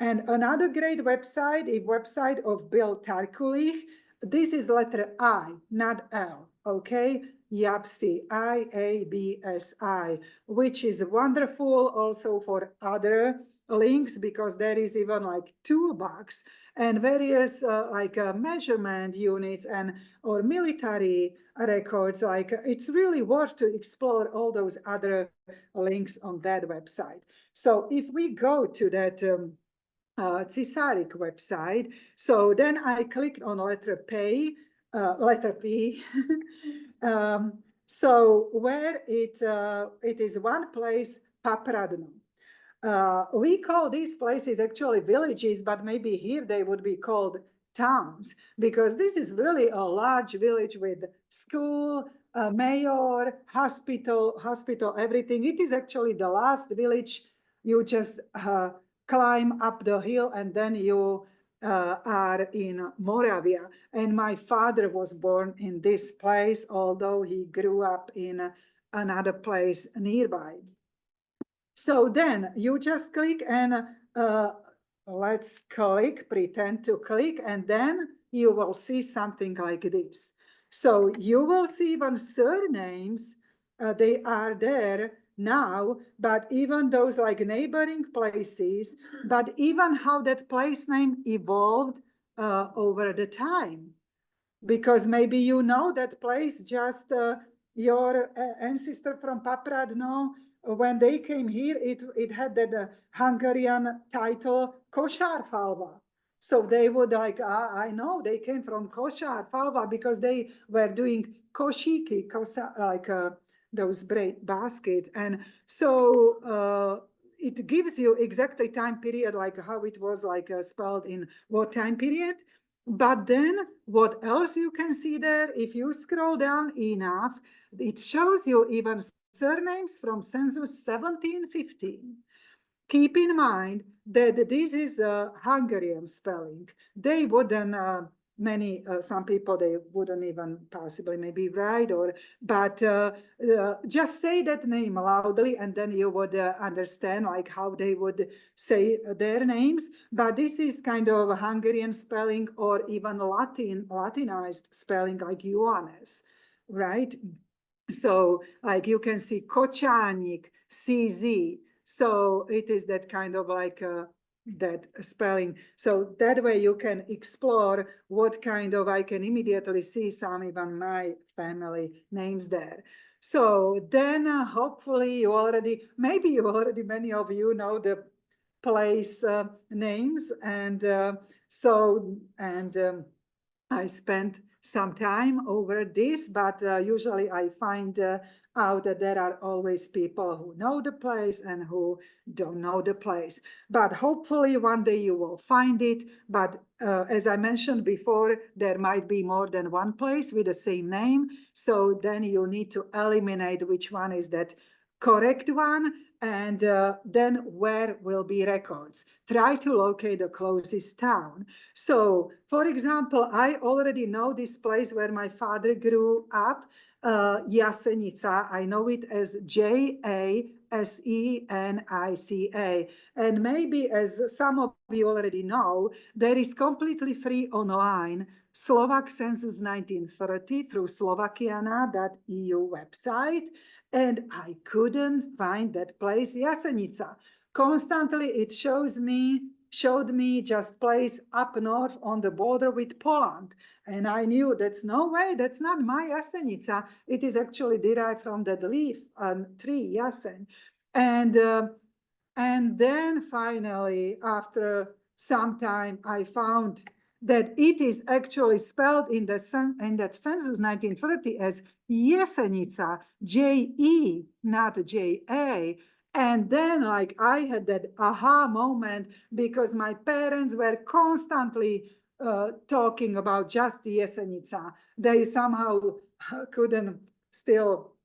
And another great website is website of Bill Tarkulich. This is letter I, not L, okay? YABSI, IABSI, which is wonderful also for other links, because there is even like toolbox and various measurement units and or military records. Like it's really worth to explore all those other links on that website. So if we go to that Cisarik website, so then I clicked on letter P. So where it is one place, Papradno. We call these places actually villages, but maybe here they would be called towns, because this is really a large village with school, mayor, hospital, everything. It is actually the last village. You just climb up the hill, and then you are in Moravia. And my father was born in this place, although he grew up in another place nearby. So then you just click and let's pretend to click, and then you will see something like this. So you will see even surnames, they are there now, but even those like neighboring places, but even how that place name evolved over the time. Because maybe you know that place, just your ancestor from Papradno, when they came here, it had that Hungarian title Kosárfalva. So they would like, I know they came from Kosárfalva because they were doing koshiki, those bread baskets. And so it gives you exactly time period, like how it was like spelled in what time period. But then what else you can see there? If you scroll down enough, it shows you even surnames from census 1715. Keep in mind that this is a Hungarian spelling. They wouldn't, some people, they wouldn't even possibly maybe write, but just say that name loudly, and then you would understand like how they would say their names. But this is kind of a Hungarian spelling, or even Latinized spelling, like Ioannes, right? So like you can see Kočárnik, CZ. So it is that kind of like that spelling. So that way you can explore what kind of, I can immediately see some even my family names there. So then hopefully maybe many of you know the place names. And I spent some time over this, but usually I find out that there are always people who know the place and who don't know the place. But hopefully one day you will find it. But as I mentioned before, there might be more than one place with the same name. So then you need to eliminate which one is that correct one, and then where will be records. Try to locate the closest town. So, for example, I already know this place where my father grew up, Jasenica. I know it as Jasenica. And maybe, as some of you already know, there is completely free online Slovak Census 1930 through slovakiana.eu website. And I couldn't find that place, Jasenica. Constantly it showed me just place up north on the border with Poland. And I knew that's no way, that's not my Jasenica. It is actually derived from that leaf tree, Jasen. And then finally, after some time, I found that it is actually spelled in that census 1930 as Jesenica, J-E, not J-A. And then like I had that aha moment because my parents were constantly talking about just Jesenica. They somehow couldn't still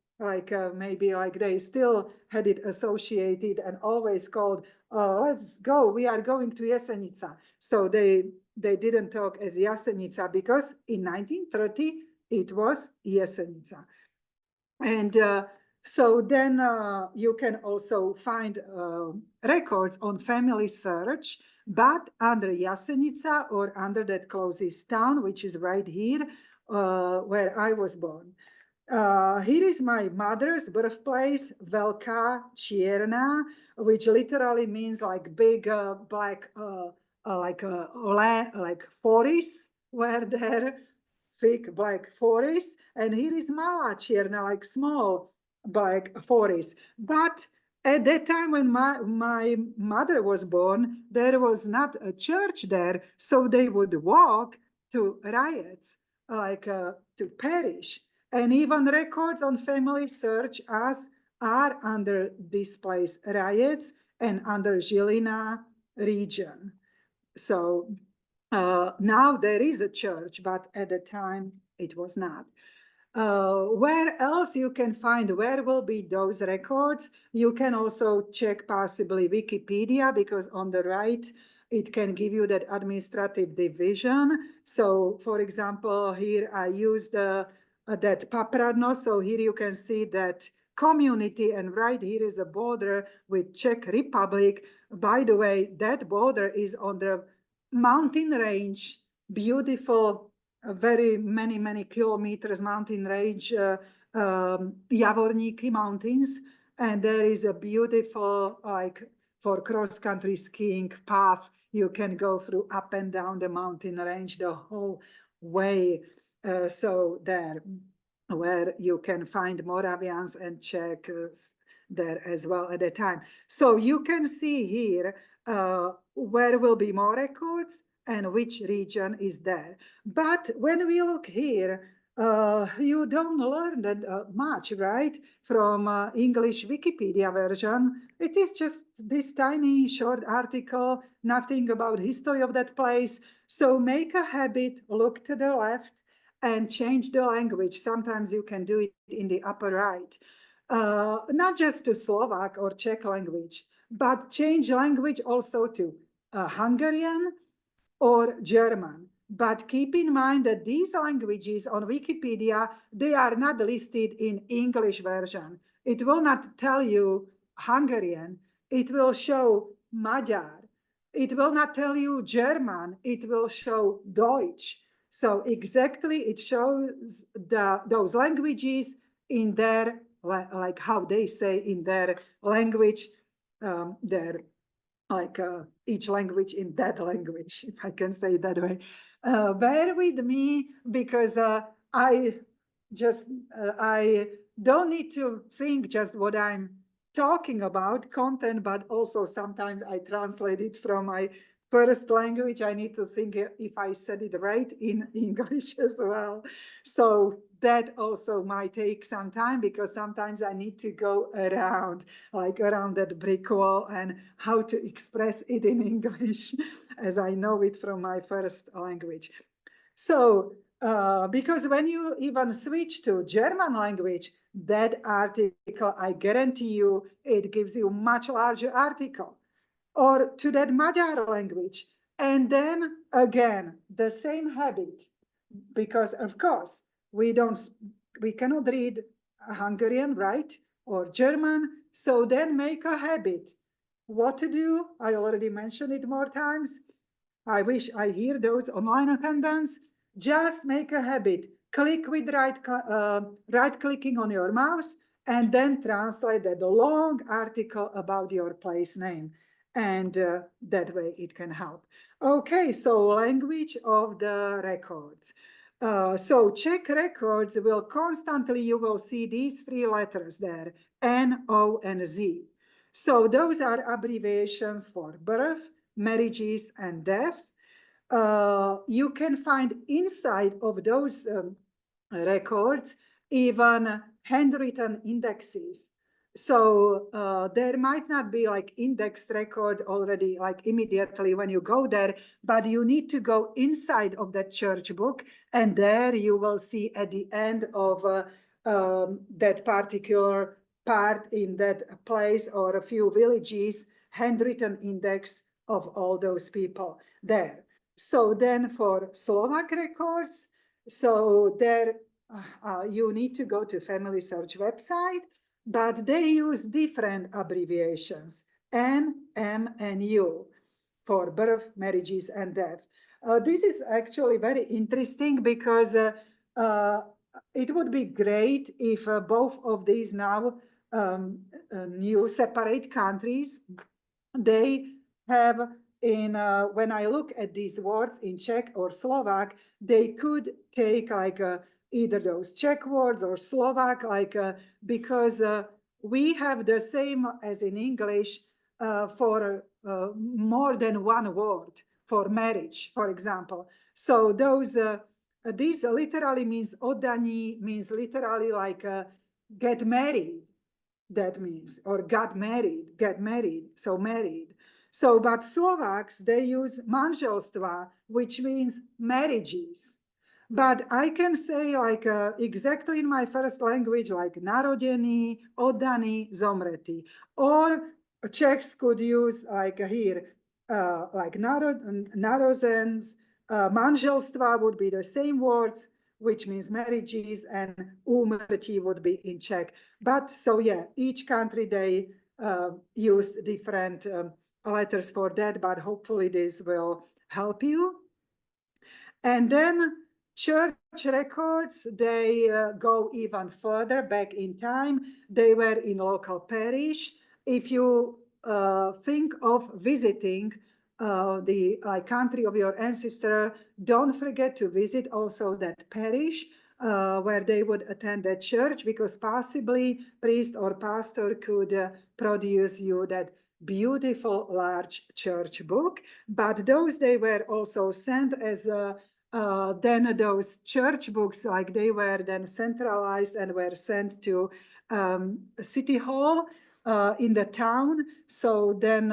maybe like they still had it associated and always called, let's go, we are going to Jesenica. So they didn't talk as Jasenica because in 1930 it was Jesenica. And so then you can also find records on family search, but under Jasenica or under that closest town, which is right here, where I was born. Here is my mother's birthplace, Velká Čierna, which literally means like big black, like forests were there, thick black forest. And here is Malá Čierna, like small black forest. But at that time when my mother was born, there was not a church there, so they would walk to riots, to parish. And even records on family search as are under this place, riots, and under Žilina region. So now there is a church, but at the time it was not. Where else you can find, where will be those records? You can also check possibly Wikipedia, because on the right, it can give you that administrative division. So for example, here I used that Papradno. So here you can see that community, and right here is a border with Czech Republic. By the way, that border is on the mountain range, beautiful, very many kilometers mountain range, Javorníky mountains. And there is a beautiful, like for cross-country skiing path. You can go through up and down the mountain range the whole way. So there, where you can find Moravians and Czechs there as well at the time. So you can see here where will be more records and which region is there. But when we look here, you don't learn that much, right? From English Wikipedia version. It is just this tiny short article, nothing about history of that place. So make a habit, look to the left and change the language. Sometimes you can do it in the upper right. Not just to Slovak or Czech language, but change language also to Hungarian or German. But keep in mind that these languages on Wikipedia, they are not listed in English version. It will not tell you Hungarian. It will show Magyar. It will not tell you German. It will show Deutsch. So exactly it shows those languages in their, like how they say in their language, each language in that language, if I can say it that way. Bear with me, because I don't need to think just what I'm talking about, content, but also sometimes I translate it from my first language. I need to think if I said it right in English as well. So that also might take some time, because sometimes I need to go around, like around that brick wall, and how to express it in English as I know it from my first language. So because when you even switch to German language, that article, I guarantee you, it gives you much larger article. Or to that Magyar language. And then again, the same habit, because of course, we cannot read Hungarian, right? Or German. So then make a habit. What to do? I already mentioned it more times. I wish I hear those online attendance. Just make a habit. Click with right clicking on your mouse, and then translate that long article about your place name. And that way it can help. Okay, so language of the records. So Czech records will constantly, you will see these three letters there, N, O, and Z. So those are abbreviations for birth, marriages, and death. you can find inside of those records even handwritten indexes. So there might not be like indexed record already like immediately when you go there, but you need to go inside of that church book, and there you will see at the end of that particular part in that place or a few villages, handwritten index of all those people there. So then for Slovak records, so there you need to go to Family Search website, but they use different abbreviations, N, M, and U for birth, marriages, and death. This is actually very interesting because it would be great if both of these now new separate countries, they have in when I look at these words in Czech or Slovak, they could take like either those Czech words or Slovak, like because we have the same as in English for more than one word for marriage, for example. So those these literally means oddaní, means literally like get married, that means, or got married, get married, so married. So, but Slovaks, they use manželstva, which means marriages. But I can say like exactly in my first language, like narodený, oddaný, zomretý. Or Czechs could use like here, like narozens, manželstva would be the same words, which means marriages, and úmrtí would be in Czech. But so yeah, each country, they use different letters for that, but hopefully this will help you. And then church records, they go even further back in time. They were in local parish. If you think of visiting the country of your ancestor, don't forget to visit also that parish where they would attend that church, because possibly priest or pastor could produce you that beautiful large church book. But those, they were also sent as then those church books, like they were then centralized and were sent to City Hall in the town. So then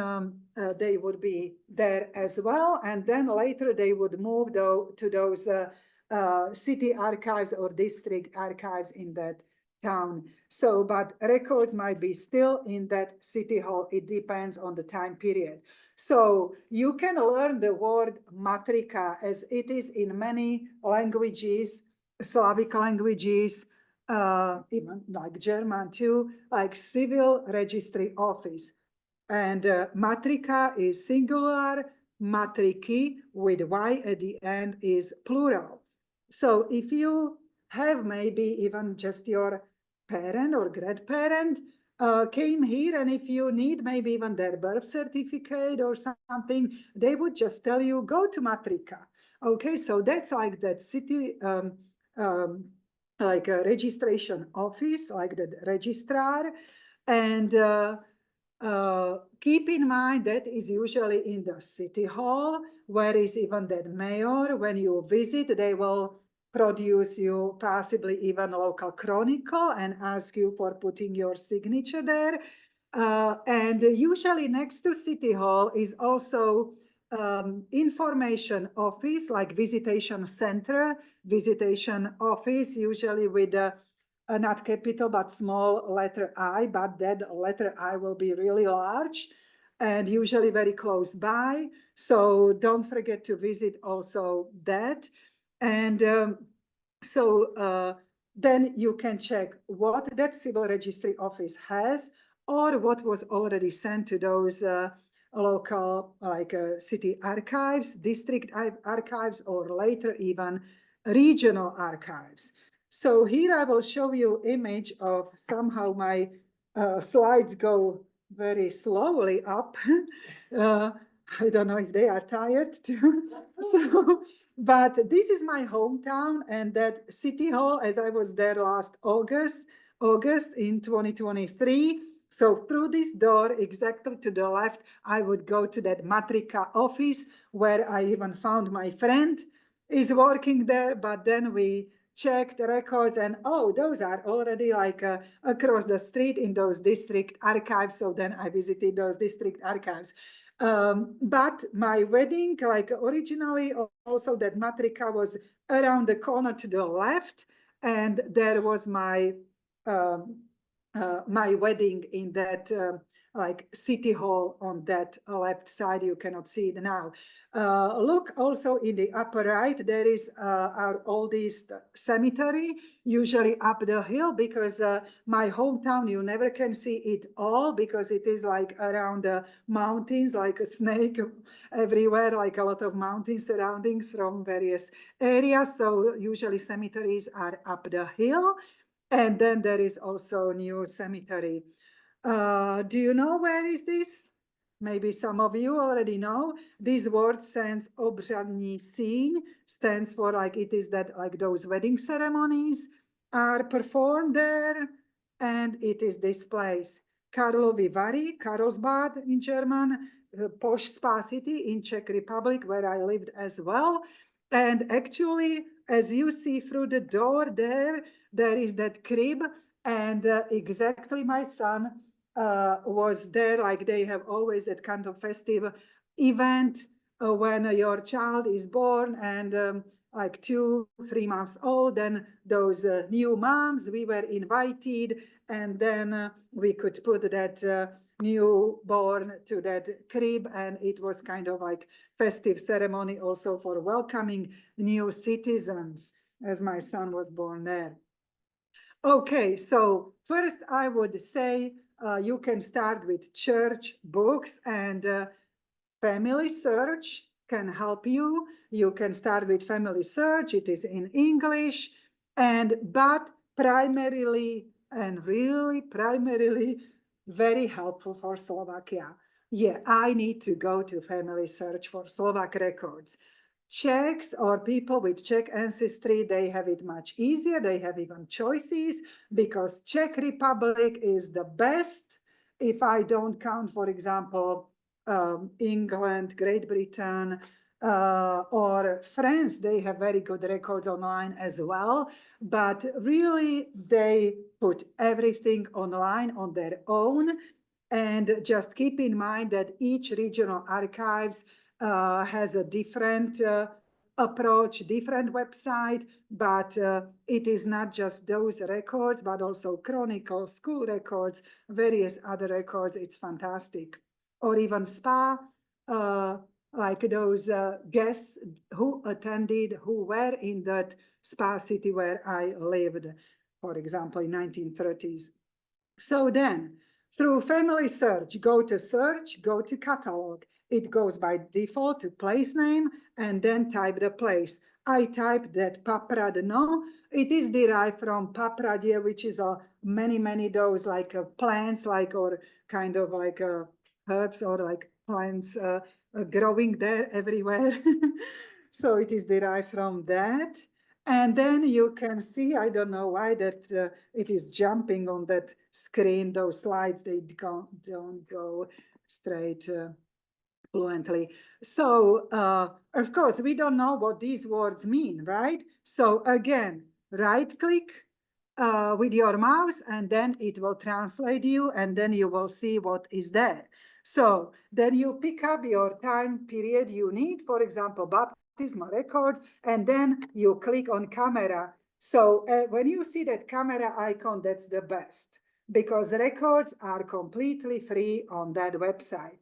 they would be there as well. And then later they would move to those city archives or district archives in that town. So, but records might be still in that city hall. It depends on the time period. So you can learn the word matrika as it is in many languages, Slavic languages, even like German too, like civil registry office. And matrika is singular, matriki with Y at the end is plural. So if you have maybe even just your parent or grandparent came here, and if you need maybe even their birth certificate or something, they would just tell you, go to matrika. Okay, so that's like that city, like a registration office, like the registrar. And keep in mind that is usually in the city hall, where is even that mayor. When you visit, they will produce you possibly even local chronicle and ask you for putting your signature there. And usually next to City Hall is also information office, like visitation center, visitation office, usually with not capital, but small letter I, but that letter I will be really large and usually very close by. So don't forget to visit also that. And so then you can check what that civil registry office has, or what was already sent to those local, like city archives, district archives, or later even regional archives. So here I will show you image of, somehow my slides go very slowly up. I don't know if they are tired too. So, but this is my hometown, and that city hall, as I was there last August, August in 2023. So through this door, exactly to the left, I would go to that Matrika office where I even found my friend is working there. But then we checked the records and, oh, those are already like across the street in those district archives. So then I visited those district archives. But my wedding, like originally also that Matrika was around the corner to the left. And there was my my wedding in that like city hall on that left side. You cannot see it now. Look also in the upper right, there is our oldest cemetery, usually up the hill, because my hometown, you never can see it all because it is like around the mountains, like a snake everywhere, like a lot of mountain surroundings from various areas. So usually cemeteries are up the hill. And then there is also new cemetery. Do you know where is this? Maybe some of you already know. This word stands obřadní síň, stands for like it is that like those wedding ceremonies are performed there, and it is this place. Karlovy Vary, Karlsbad in German, posh spa city in Czech Republic, where I lived as well. And actually, as you see through the door there, there is that crib, and exactly my son was there. Like they have always that kind of festive event when your child is born and like 2-3 months old, then those new moms, we were invited, and then we could put that newborn to that crib, and it was kind of like festive ceremony also for welcoming new citizens, as my son was born there. Okay, so first I would say you can start with church books, and Family Search can help you. You can start with Family Search, it is in English, but primarily and really primarily very helpful for Slovakia. Yeah, I need to go to Family Search for Slovak records. Czechs or people with Czech ancestry, they have it much easier. They have even choices because Czech Republic is the best. If I don't count, for example, England, Great Britain, or France, they have very good records online as well. But really, they put everything online on their own. And just keep in mind that each regional archives has a different approach, different website, but it is not just those records, but also chronicles, school records, various other records. It's fantastic. Or even spa, like those guests who attended, who were in that spa city where I lived, for example, in 1930s. So then, through Family Search, go to catalog. It goes by default to place name, and then type the place. I typed that Papradno. It is derived from Papradie, which is many those like plants, like or kind of like herbs or like plants growing there everywhere. So it is derived from that. And then you can see, I don't know why that it is jumping on that screen, those slides, they don't go straight fluently. So, of course, we don't know what these words mean, right? So again, right click with your mouse, and then it will translate you, and then you will see what is there. So then you pick up your time period you need, for example, baptismal records, and then you click on camera. So when you see that camera icon, that's the best, because records are completely free on that website.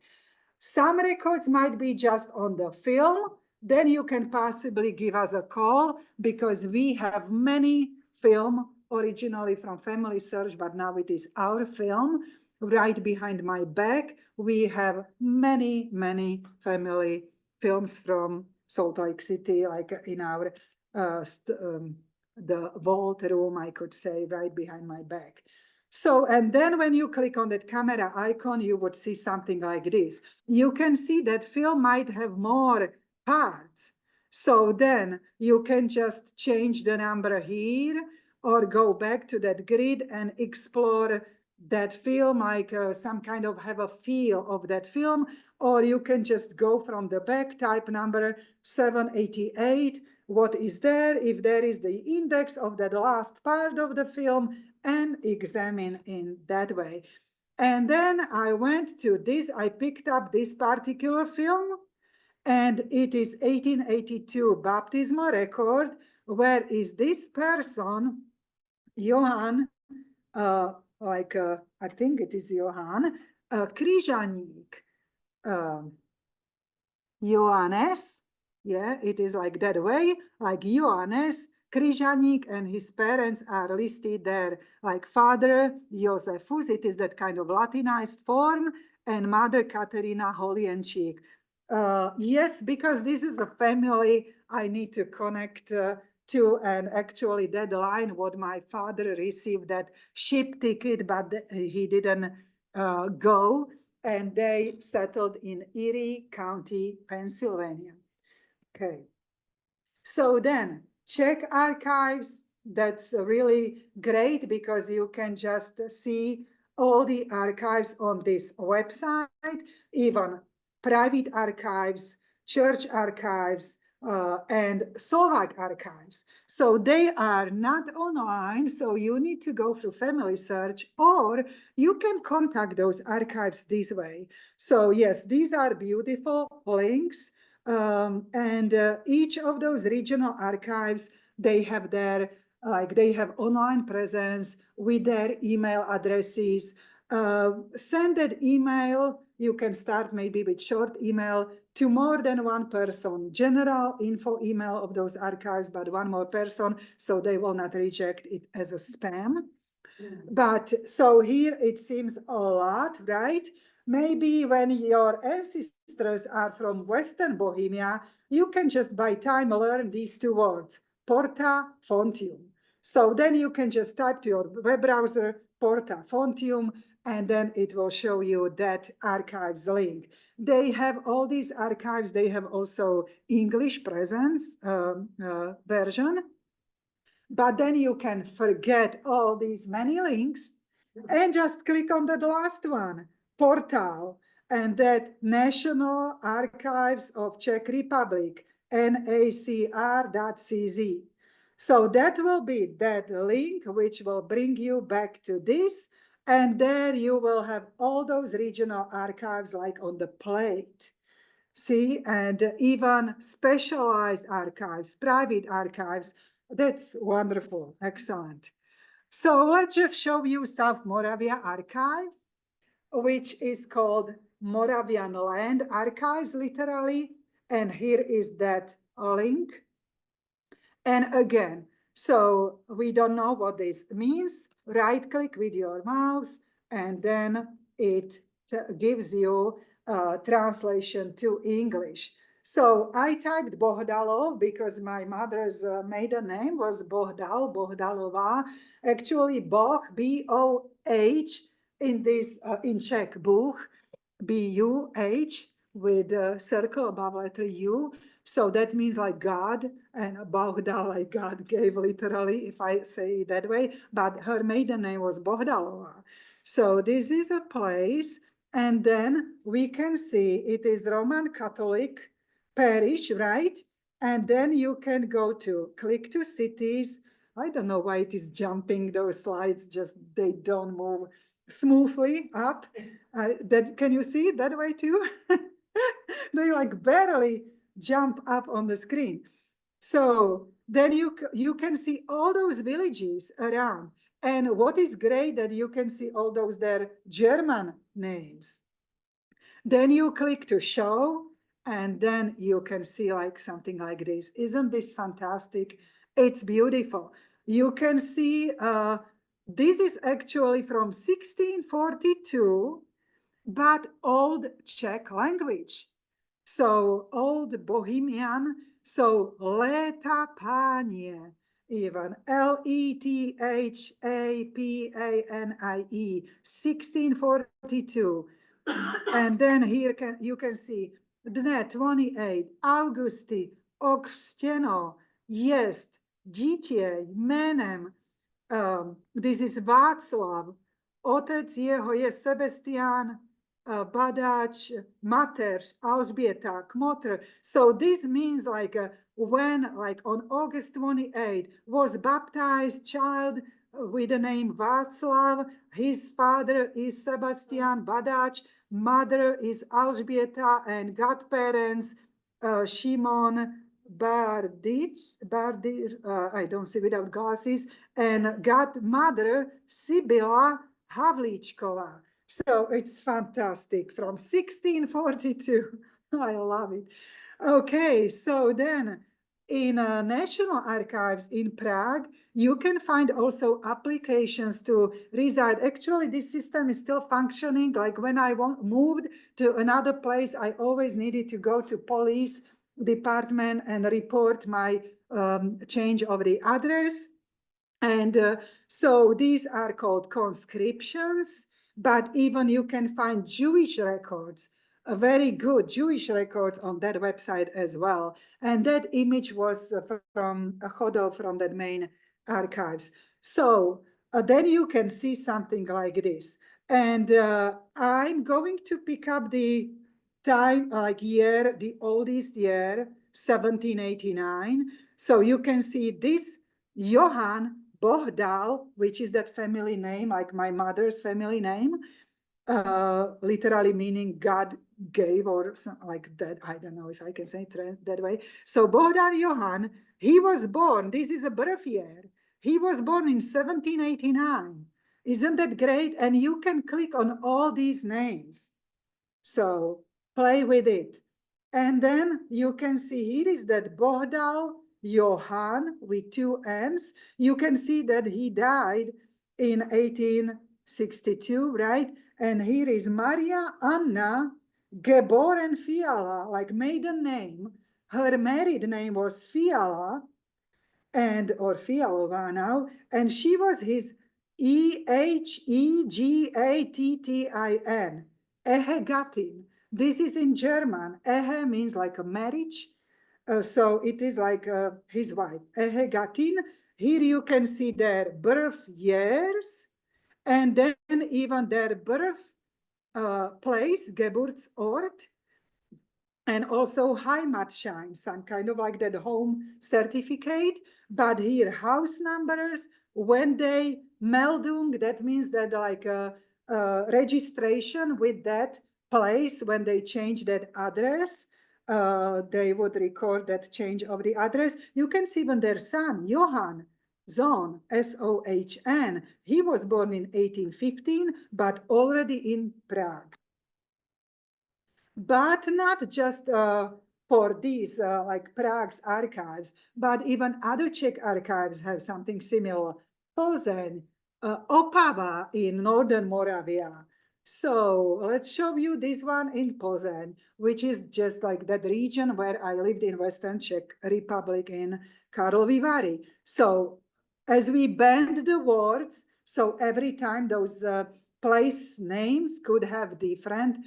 Some records might be just on the film. Then you can possibly give us a call, because we have many film originally from Family Search, but now it is our film. Right behind my back, we have many family films from Salt Lake City, like in our the vault room, I could say, right behind my back. So, and then when you click on that camera icon, you would see something like this. You can see that film might have more parts. So then you can just change the number here, or go back to that grid and explore that film, like some kind of have a feel of that film, or you can just go from the back, type number 788, what is there, if there is the index of that last part of the film, and examine in that way. And then I went to this, I picked up this particular film, and it is 1882 baptismal record, where is this person, Johann, I think it is Johann, Križaník, Johannes, yeah, it is like that way, like Johannes Križaník, and his parents are listed there, like father Josephus, it is that kind of Latinized form, and mother Katerina Holienčík. Yes, because this is a family I need to connect to, and actually that line what my father received, that ship ticket, but he didn't go, and they settled in Erie County, Pennsylvania. Okay. So then Czech archives, that's really great because you can just see all the archives on this website, even private archives, church archives, and Slovak archives. So they are not online, so you need to go through Family Search, or you can contact those archives this way. So yes, these are beautiful links, and each of those regional archives, they have their, they have online presence with their email addresses. Send that email, you can start maybe with short email to more than one person, general info email of those archives, but one more person, so they will not reject it as a spam. But so here it seems a lot, right? Maybe when your ancestors are from Western Bohemia, you can just by time learn these two words, Porta Fontium. So then you can just type to your web browser, Porta Fontium, and then it will show you that archives link. They have all these archives. They have also English presence version. But then you can forget all these many links and just click on that last one, portal, and that National Archives of Czech Republic, nacr.cz. So that will be that link, which will bring you back to this. And there you will have all those regional archives like on the plate. See, and even specialized archives, private archives. That's wonderful, excellent. So let's just show you South Moravia Archive, which is called Moravian Land Archives, literally. And here is that link. And again, so we don't know what this means. Right click with your mouse, and then it gives you translation to English. So I typed Bohdalov because my mother's maiden name was Bohdal, Bohdalová. Actually, Boh, B-O-H, in this, in Czech, Bůh, B-U-H, with a circle above letter U. So that means like God, and Bohdal, like God gave literally, if I say it that way, but her maiden name was Bohdalova. So this is a place, and then we can see it is Roman Catholic parish, right? And then you can go to click to cities. I don't know why it is jumping those slides, just they don't move smoothly up. That can you see it that way too? They like barely jump up on the screen. So then you can see all those villages around. And what is great that you can see all those their German names. Then you click to show, and then you can see like something like this. Isn't this fantastic? It's beautiful. You can see this is actually from 1642, but old Czech language. So old Bohemian, so Léta Pánie, even Lethapanie, 1642. And then here you can see Dne 28, Augusty, Okřtěno, jest, dítě, jménem, This is Václav. Otec jeho je Sebastian, Badač, mater Alžbieta, Kmotr. So this means like when, like on August 28th, was baptized child with the name Václav. His father is Sebastian Badač, mother is Alžbieta, and godparents Šimon Bardir, I don't see without glasses, and godmother Sibylla Havličková. So it's fantastic from 1642. I love it. Okay, so then in National Archives in Prague, you can find also applications to reside. Actually, this system is still functioning. Like when I moved to another place, I always needed to go to police department and report my change of the address. And so these are called conscriptions, but even you can find Jewish records, very good Jewish records on that website as well. And that image was from a photo from that main archives. So then you can see something like this. And I'm going to pick up the time, like year, the oldest year, 1789. So you can see this Johann Bohdal, which is that family name, like my mother's family name, literally meaning God gave or something like that. I don't know if I can say it that way. So Bohdal Johann, he was born, this is a birth year. He was born in 1789. Isn't that great? And you can click on all these names. So play with it. And then you can see here is that Bohdal Johann with two M's. You can see that he died in 1862, right? And here is Maria Anna geboren Fiala, like maiden name. Her married name was Fiala, or Fialova now, and she was his Ehegattin, Ehegattin. This is in German. Ehe means like a marriage. So it is like his wife, Ehegattin. Here you can see their birth years and then even their birth place, Geburtsort, and also Heimatschein, some kind of like that home certificate. But here, house numbers, when they Meldung, that means that like a registration with that place, when they change that address, they would record that change of the address. You can see when their son, Johann Sohn, S-O-H-N, he was born in 1815, but already in Prague. But not just for these, like Prague's archives, but even other Czech archives have something similar. Plzeň, Opava in northern Moravia. So let's show you this one in Plzeň, which is just like that region where I lived in Western Czech Republic in Karlovy Vary. So as we bend the words, so every time those place names could have different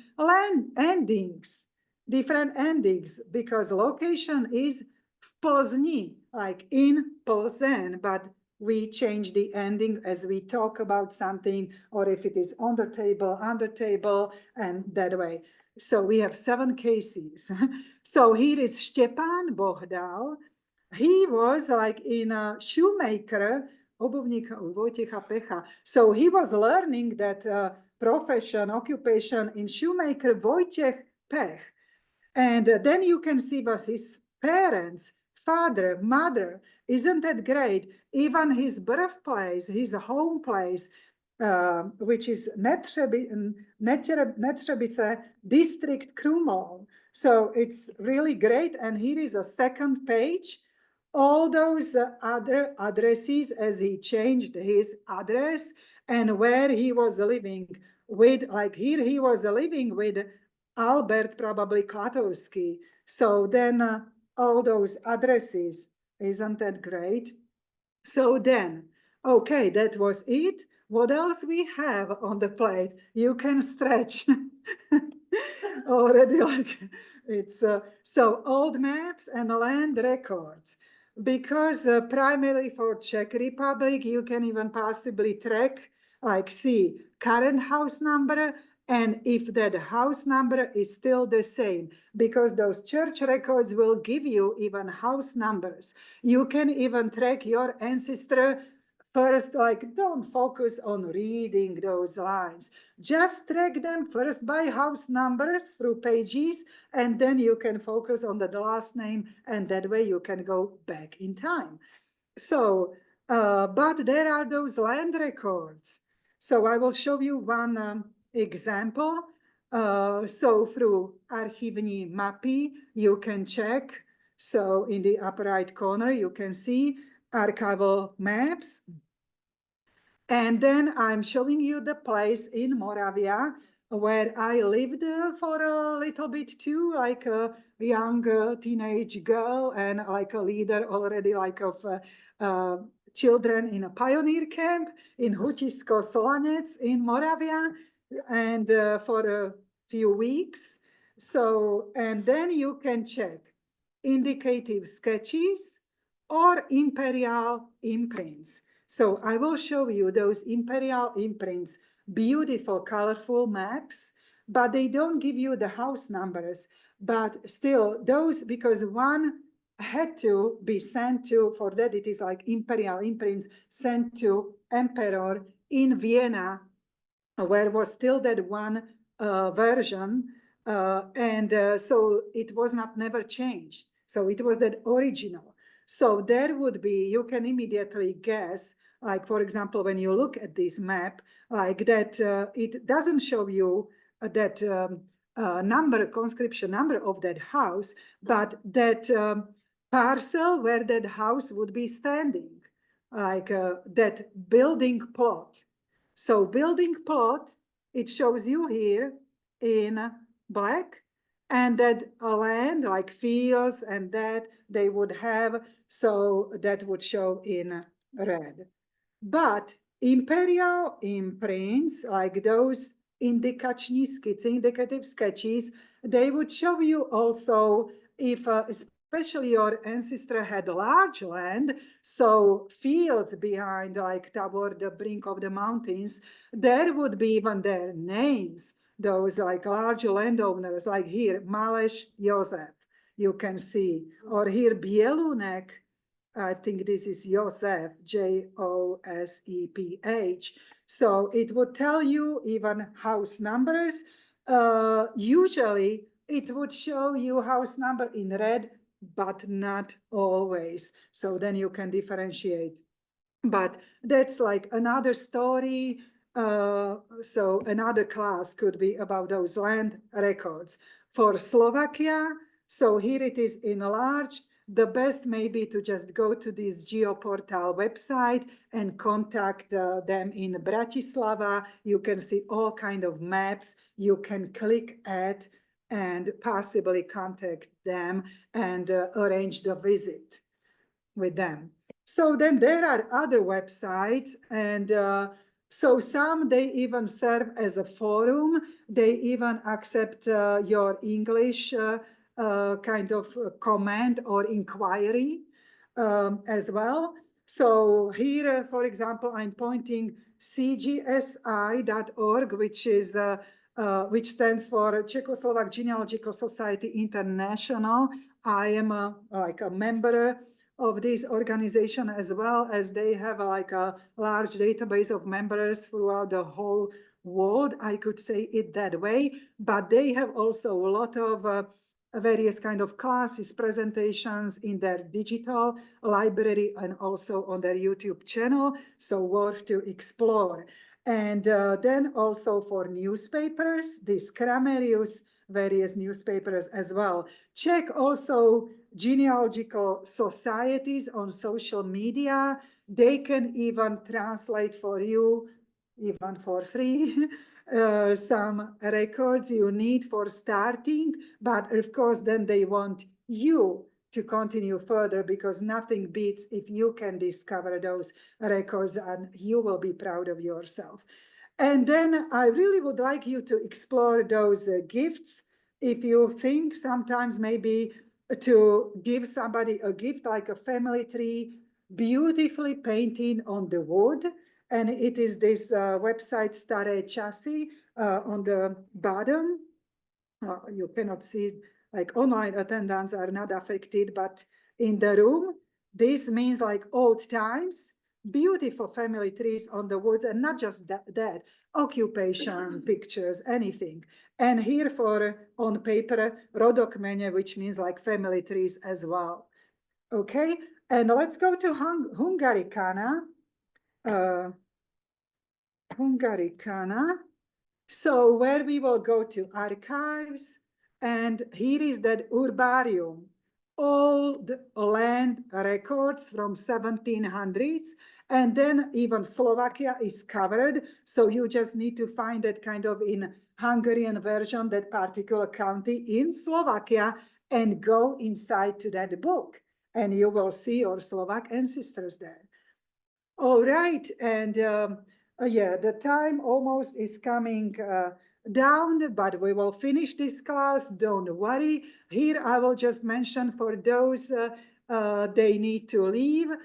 endings, because location is Plzni, like in Plzeň, but we change the ending as we talk about something, or if it is on the table, under table, and that way. So we have 7 cases. So here is Štěpán Bohdal. He was like in a shoemaker, obuvníka u Vojtěcha Pecha. So he was learning that profession, occupation in shoemaker Wojciech Pech. And then you can see was his parents, father, mother. Isn't that great? Even his birthplace, his home place, which is Netřebice district Krumlov. So it's really great. And here is a second page. All those other addresses as he changed his address and where he was living with, like here he was living with Albert, probably Klatovsky. So then all those addresses, isn't that great? So then, okay, that was it. What else we have on the plate? You can stretch already, like it's so old maps and land records. because primarily for Czech Republic, you can even possibly track, like see current house number, and if that house number is still the same, because those church records will give you even house numbers. You can even track your ancestor first, like don't focus on reading those lines. Just track them first by house numbers through pages, and then you can focus on the last name, and that way you can go back in time. So, but there are those land records. So I will show you one example. So through archivní mapy, you can check. So in the upper right corner, you can see archival maps. And then I'm showing you the place in Moravia where I lived for a little bit too, like a young teenage girl and like a leader already like of children in a pioneer camp in Hučisko Solanec in Moravia, and for a few weeks. So, and then you can check indicative sketches or imperial imprints. So I will show you those imperial imprints, beautiful, colorful maps, but they don't give you the house numbers. But still, those, because one had to be sent to, for that it is like imperial imprints, sent to emperor in Vienna, where was still that one version. So it was not never changed. So it was that original. So there would be, you can immediately guess, like, for example, when you look at this map, like that, it doesn't show you that number, conscription number of that house, but that parcel where that house would be standing, like that building plot. So building plot, it shows you here in black, and that land like fields and that they would have, so that would show in red. But imperial imprints, like those indikační skici, indicative sketches, they would show you also if, especially your ancestor had large land, so fields behind, like toward the brink of the mountains, there would be even their names, those like large landowners, like here, Maleš Josef, you can see, or here Bielunek, I think this is Joseph, Joseph. So it would tell you even house numbers. Usually it would show you house number in red, but not always. So then you can differentiate. But that's like another story. So another class could be about those land records. For Slovakia, so here it is enlarged. The best may be to just go to this Geoportal website and contact them in Bratislava. You can see all kind of maps. You can click at and possibly contact them and arrange the visit with them. So then there are other websites, and so some, they even serve as a forum. They even accept your English kind of comment or inquiry as well. So here, for example, I'm pointing cgsi.org, which stands for Czechoslovak Genealogical Society International. I am like a member of this organization, as well as they have like a large database of members throughout the whole world. I could say it that way, but they have also a lot of various kind of classes, presentations in their digital library and also on their YouTube channel, so worth to explore. And then also for newspapers, this Kramerius, various newspapers as well. Check also genealogical societies on social media. They can even translate for you, even for free, some records you need for starting. But of course, then they want you to continue further, because nothing beats if you can discover those records and you will be proud of yourself. And then I really would like you to explore those gifts. If you think sometimes maybe to give somebody a gift like a family tree, beautifully painted on the wood. And it is this website Staré Časy on the bottom. You cannot see, like online attendants are not affected, but in the room, this means like old times, beautiful family trees on the woods, and not just that, occupation, pictures, anything. And here for on paper, rodokmene, which means like family trees as well. Okay, and let's go to Hungaricana. Hungaricana. So where we will go to archives, and here is that urbarium, old land records from 1700s, and then even Slovakia is covered. So you just need to find that kind of in Hungarian version, that particular county in Slovakia, and go inside to that book, and you will see your Slovak ancestors there. All right, and yeah, the time almost is coming down, but we will finish this class. Don't worry. Here I will just mention for those they need to leave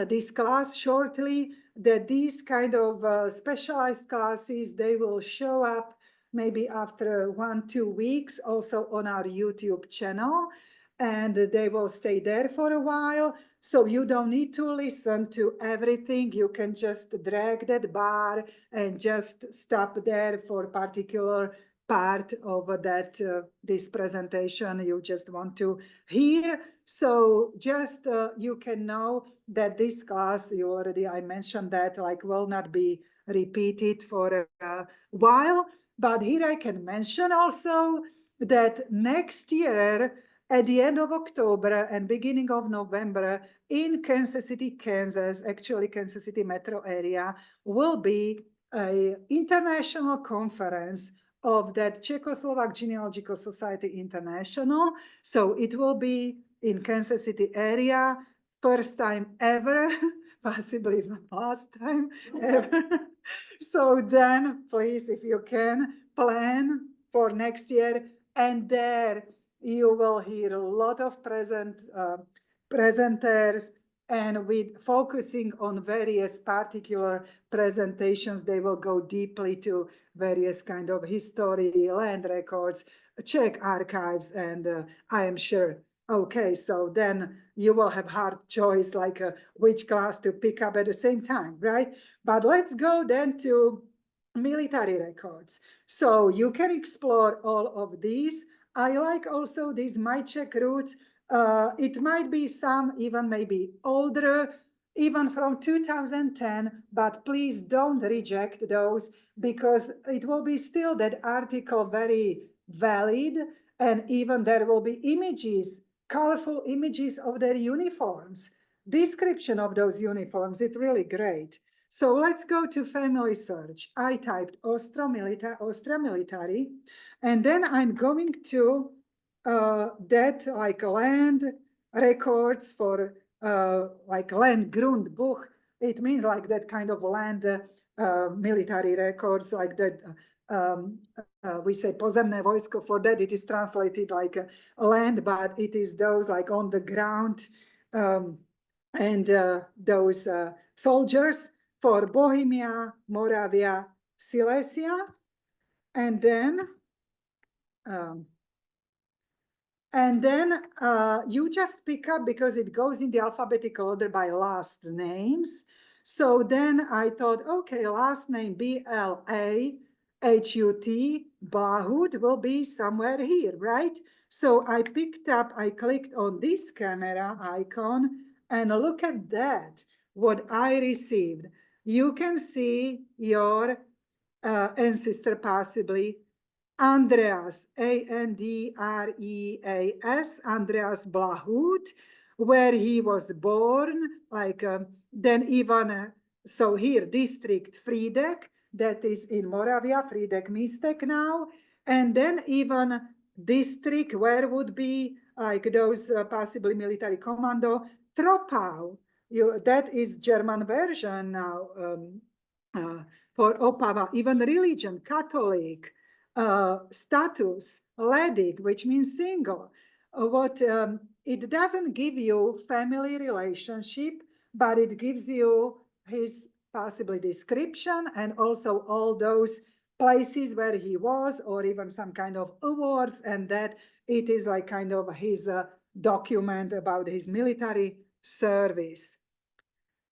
this class shortly, that these kind of specialized classes, they will show up maybe after 1-2 weeks also on our YouTube channel, and they will stay there for a while. So you don't need to listen to everything. You can just drag that bar and just stop there for a particular part of that this presentation you just want to hear. So just you can know that this class, you already, I mentioned that, like will not be repeated for a while. But here I can mention also that next year, at the end of October and beginning of November, in Kansas City, Kansas, actually Kansas City metro area, will be an international conference of that Czechoslovak Genealogical Society International. So it will be in Kansas City area, first time ever, possibly last time ever. So then please, if you can, plan for next year, and there you will hear a lot of presenters, and with focusing on various particular presentations, they will go deeply to various kind of history, land records, Czech archives, and I am sure. Okay, so then you will have hard choice, like which class to pick up at the same time, right? But let's go then to military records. So you can explore all of these. I like also these My Czech roots. It might be some even maybe older, even from 2010, but please don't reject those, because it will be still that article very valid, and even there will be images, colorful images of their uniforms, description of those uniforms. It's really great. So let's go to family search. I typed Austria military, and then I'm going to that like land records for like Landgrundbuch. It means like that kind of land military records, like that. We say pozemné vojsko. For that, it is translated like land, but it is those like on the ground, and those soldiers for Bohemia, Moravia, Silesia, and then you just pick up, because it goes in the alphabetical order by last names. So then I thought, okay, last name Blahut, Blahut will be somewhere here, right? So I picked up, I clicked on this camera icon, and look at that, what I received. You can see your ancestor possibly, Andreas, Andreas, Andreas Blahut, where he was born, like then even, so here, district Friedeck, that is in Moravia, Friedeck Místek now, and then even district where would be like those possibly military commando, Troppau, that is German version now for Opava, even religion, Catholic, status, ledig, which means single. It doesn't give you family relationship, but it gives you his possibly description and also all those places where he was, or even some kind of awards, and that it is like kind of his document about his military service.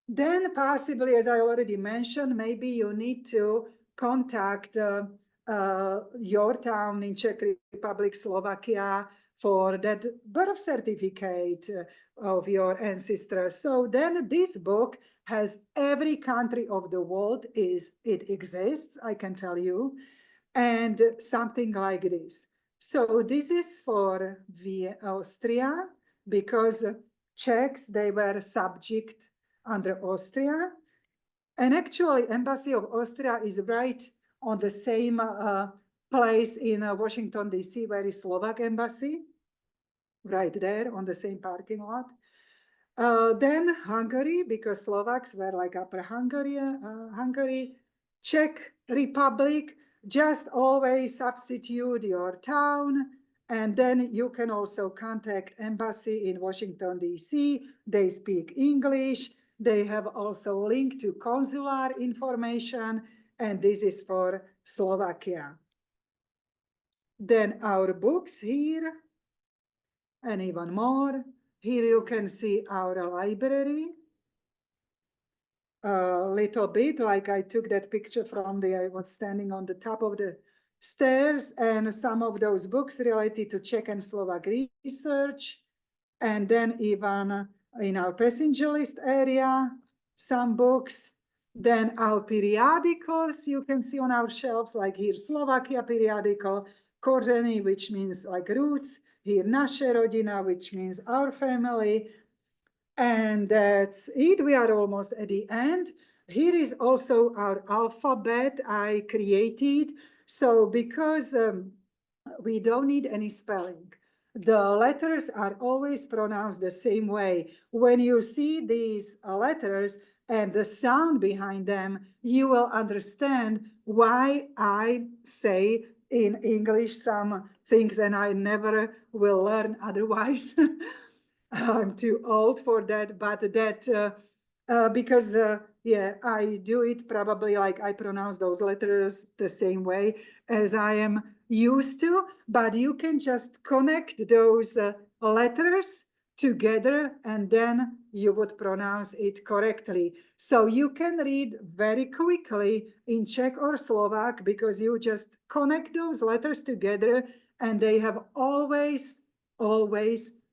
Then possibly, as I already mentioned, maybe you need to contact your town in Czech Republic, Slovakia, for that birth certificate of your ancestors. So then this book has every country of the world, it exists, I can tell you, and something like this. So this is for Austria, because Czechs, they were subject under Austria. And actually, Embassy of Austria is right on the same place in Washington, D.C., where is Slovak Embassy, right there on the same parking lot. Then Hungary, because Slovaks were like Upper Hungary, Czech Republic, just always substitute your town. And then you can also contact Embassy in Washington, D.C. They speak English. They have also link to consular information, and this is for Slovakia. Then our books here, and even more. Here you can see our library. A little bit, like I took that picture I was standing on the top of the stairs, and some of those books related to Czech and Slovak research. And then even in our passenger list area, some books. Then our periodicals you can see on our shelves, like here Slovakia periodical, Kořeny, which means like roots, here Naše rodina, which means our family. And that's it. We are almost at the end. Here is also our alphabet I created. So because we don't need any spelling, the letters are always pronounced the same way. When you see these letters and the sound behind them, you will understand why I say in English some things and I never will learn otherwise. I'm too old for that, but that because yeah, I do it probably like I pronounce those letters the same way as I am used to, but you can just connect those letters together and then you would pronounce it correctly. So you can read very quickly in Czech or Slovak because you just connect those letters together and they have always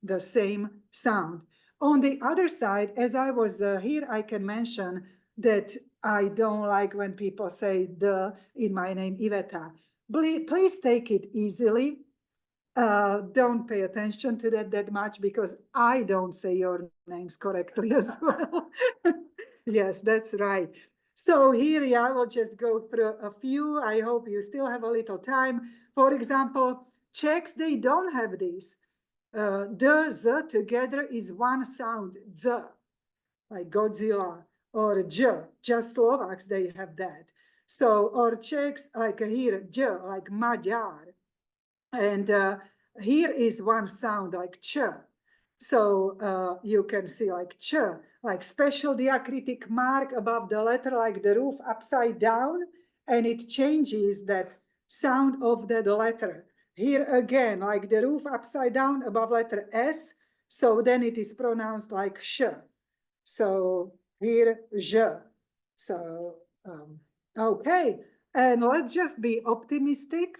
the same sound. On the other side, as I was here, I can mention that I don't like when people say the in my name, Iveta. Please take it easily. Don't pay attention to that much because I don't say your names correctly as well. Yes, that's right. So here, yeah, I will just go through a few. I hope you still have a little time. For example, Czechs, they don't have this. The, z together is one sound, z, like Godzilla, or j, just Slovaks, they have that. So, or Czechs, like here, j, like Magyar. And here is one sound, like ch. So you can see like ch, like special diacritic mark above the letter, like the roof upside down, and it changes that sound of that letter. Here again, like the roof upside down above letter S, so then it is pronounced like sh. So here, je. So, okay. And let's just be optimistic.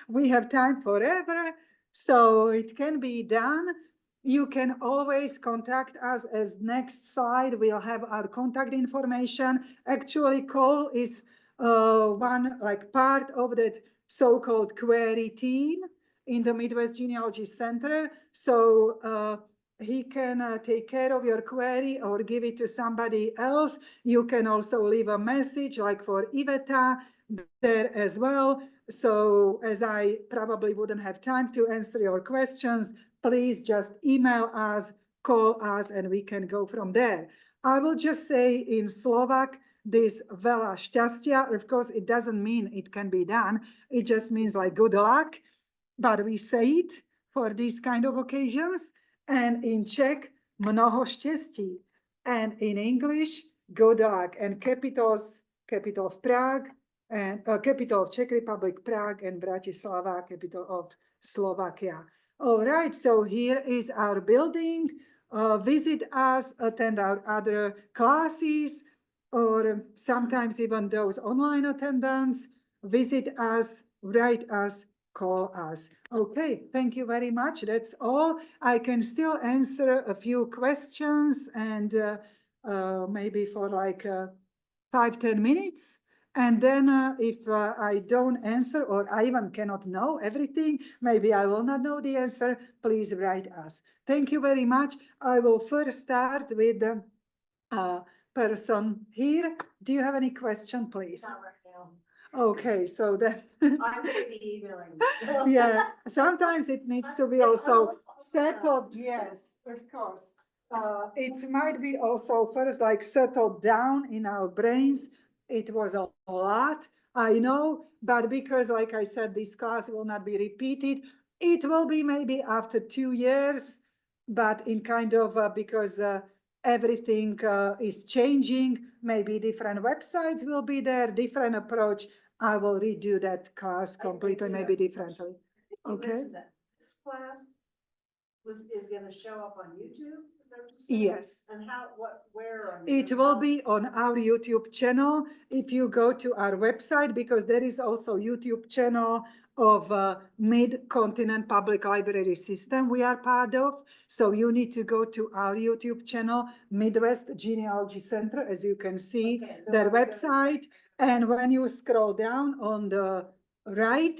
We have time forever, so it can be done. You can always contact us. As next slide, we'll have our contact information. Actually, Cole is one like part of that so-called query team in the Midwest Genealogy Center. So he can take care of your query or give it to somebody else. You can also leave a message like for Iveta there as well. So as I probably wouldn't have time to answer your questions, please just email us, call us, and we can go from there. I will just say in Slovak, this veľa šťastia, of course, it doesn't mean it can be done. It just means like good luck, but we say it for these kind of occasions. And in Czech, mnoho štěstí. And in English, good luck. And capitals, capital of Prague, and capital of Czech Republic, Prague, and Bratislava, capital of Slovakia. All right, so here is our building. Visit us, attend our other classes, or sometimes even those online attendance. Visit us, write us, call us. Okay, thank you very much. That's all. I can still answer a few questions and maybe for like 5-10 minutes. And then if I don't answer or I even cannot know everything, maybe I will not know the answer, please write us. Thank you very much. I will first start with the person here. Do you have any question, please? Not right now. Okay, so then I'm gonna be emailing. yeah, sometimes it needs to be also settled. Yes, of course. It might be also first like settled down in our brains. It was a lot, I know, but because, like I said, this class will not be repeated. It will be maybe after 2 years, but in kind of because everything is changing. Maybe different websites will be there, different approach. I will redo that class completely, maybe differently. Okay. This class is gonna show up on YouTube? Is that what you said? Yes. And how, where? It will be on our YouTube channel. If you go to our website, because there is also YouTube channel of Mid-Continent Public Library System we are part of. So you need to go to our YouTube channel, Midwest Genealogy Center, as you can see, their website. And when you scroll down on the right,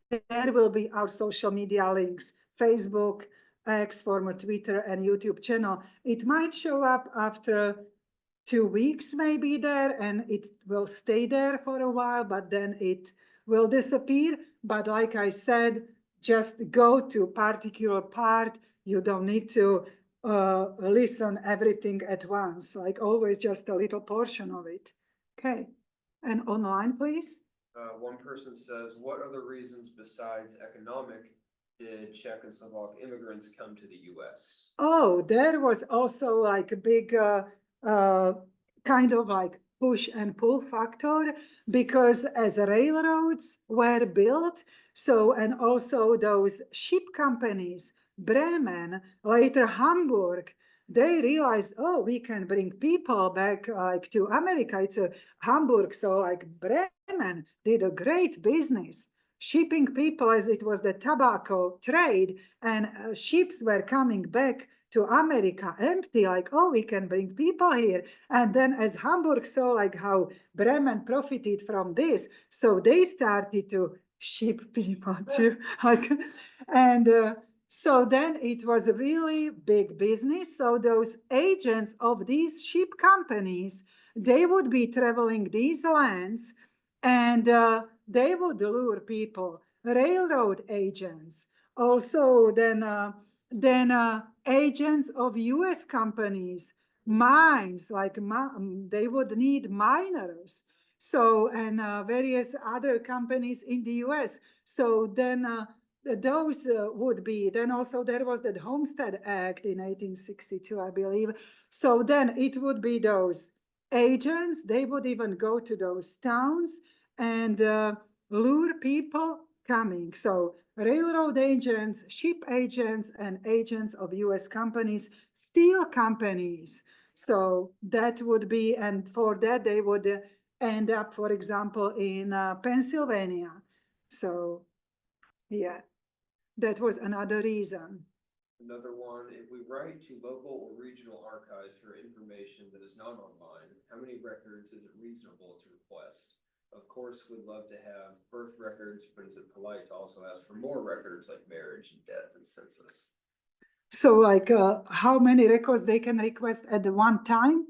there will be our social media links, Facebook, X, former Twitter, and YouTube channel. It might show up after 2 weeks, maybe there, and it will stay there for a while, but then it will disappear. But like I said, just go to particular part. You don't need to listen everything at once, like always just a little portion of it. Okay, and online, please. One person says, what other reasons besides economic did Czech and Slovak immigrants come to the US? Oh, there was also like a big kind of like push and pull factor, because as railroads were built, so, and also those ship companies, Bremen, later Hamburg, they realized, oh, we can bring people back like to America. It's a Hamburg, so like Bremen did a great business shipping people, as it was the tobacco trade, and ships were coming back to America empty, like, oh, we can bring people here. And then as Hamburg saw like how Bremen profited from this, so they started to ship people too. Like, and so then it was a really big business. So those agents of these ship companies, they would be traveling these lands, and they would lure people, railroad agents, also then agents of US companies, mines, like they would need miners. So, and various other companies in the US. So then those would be, then also there was that Homestead Act in 1862, I believe. So then it would be those agents, they would even go to those towns and lure people coming. So railroad agents, ship agents, and agents of US companies, steel companies. So that would be, and for that they would end up, for example, in Pennsylvania. So yeah, that was another reason. Another one, if we write to local or regional archives for information that is not online, how many records is it reasonable to request? Of course, we'd love to have birth records, but is it polite to also ask for more records like marriage and death and census? So like how many records they can request at one time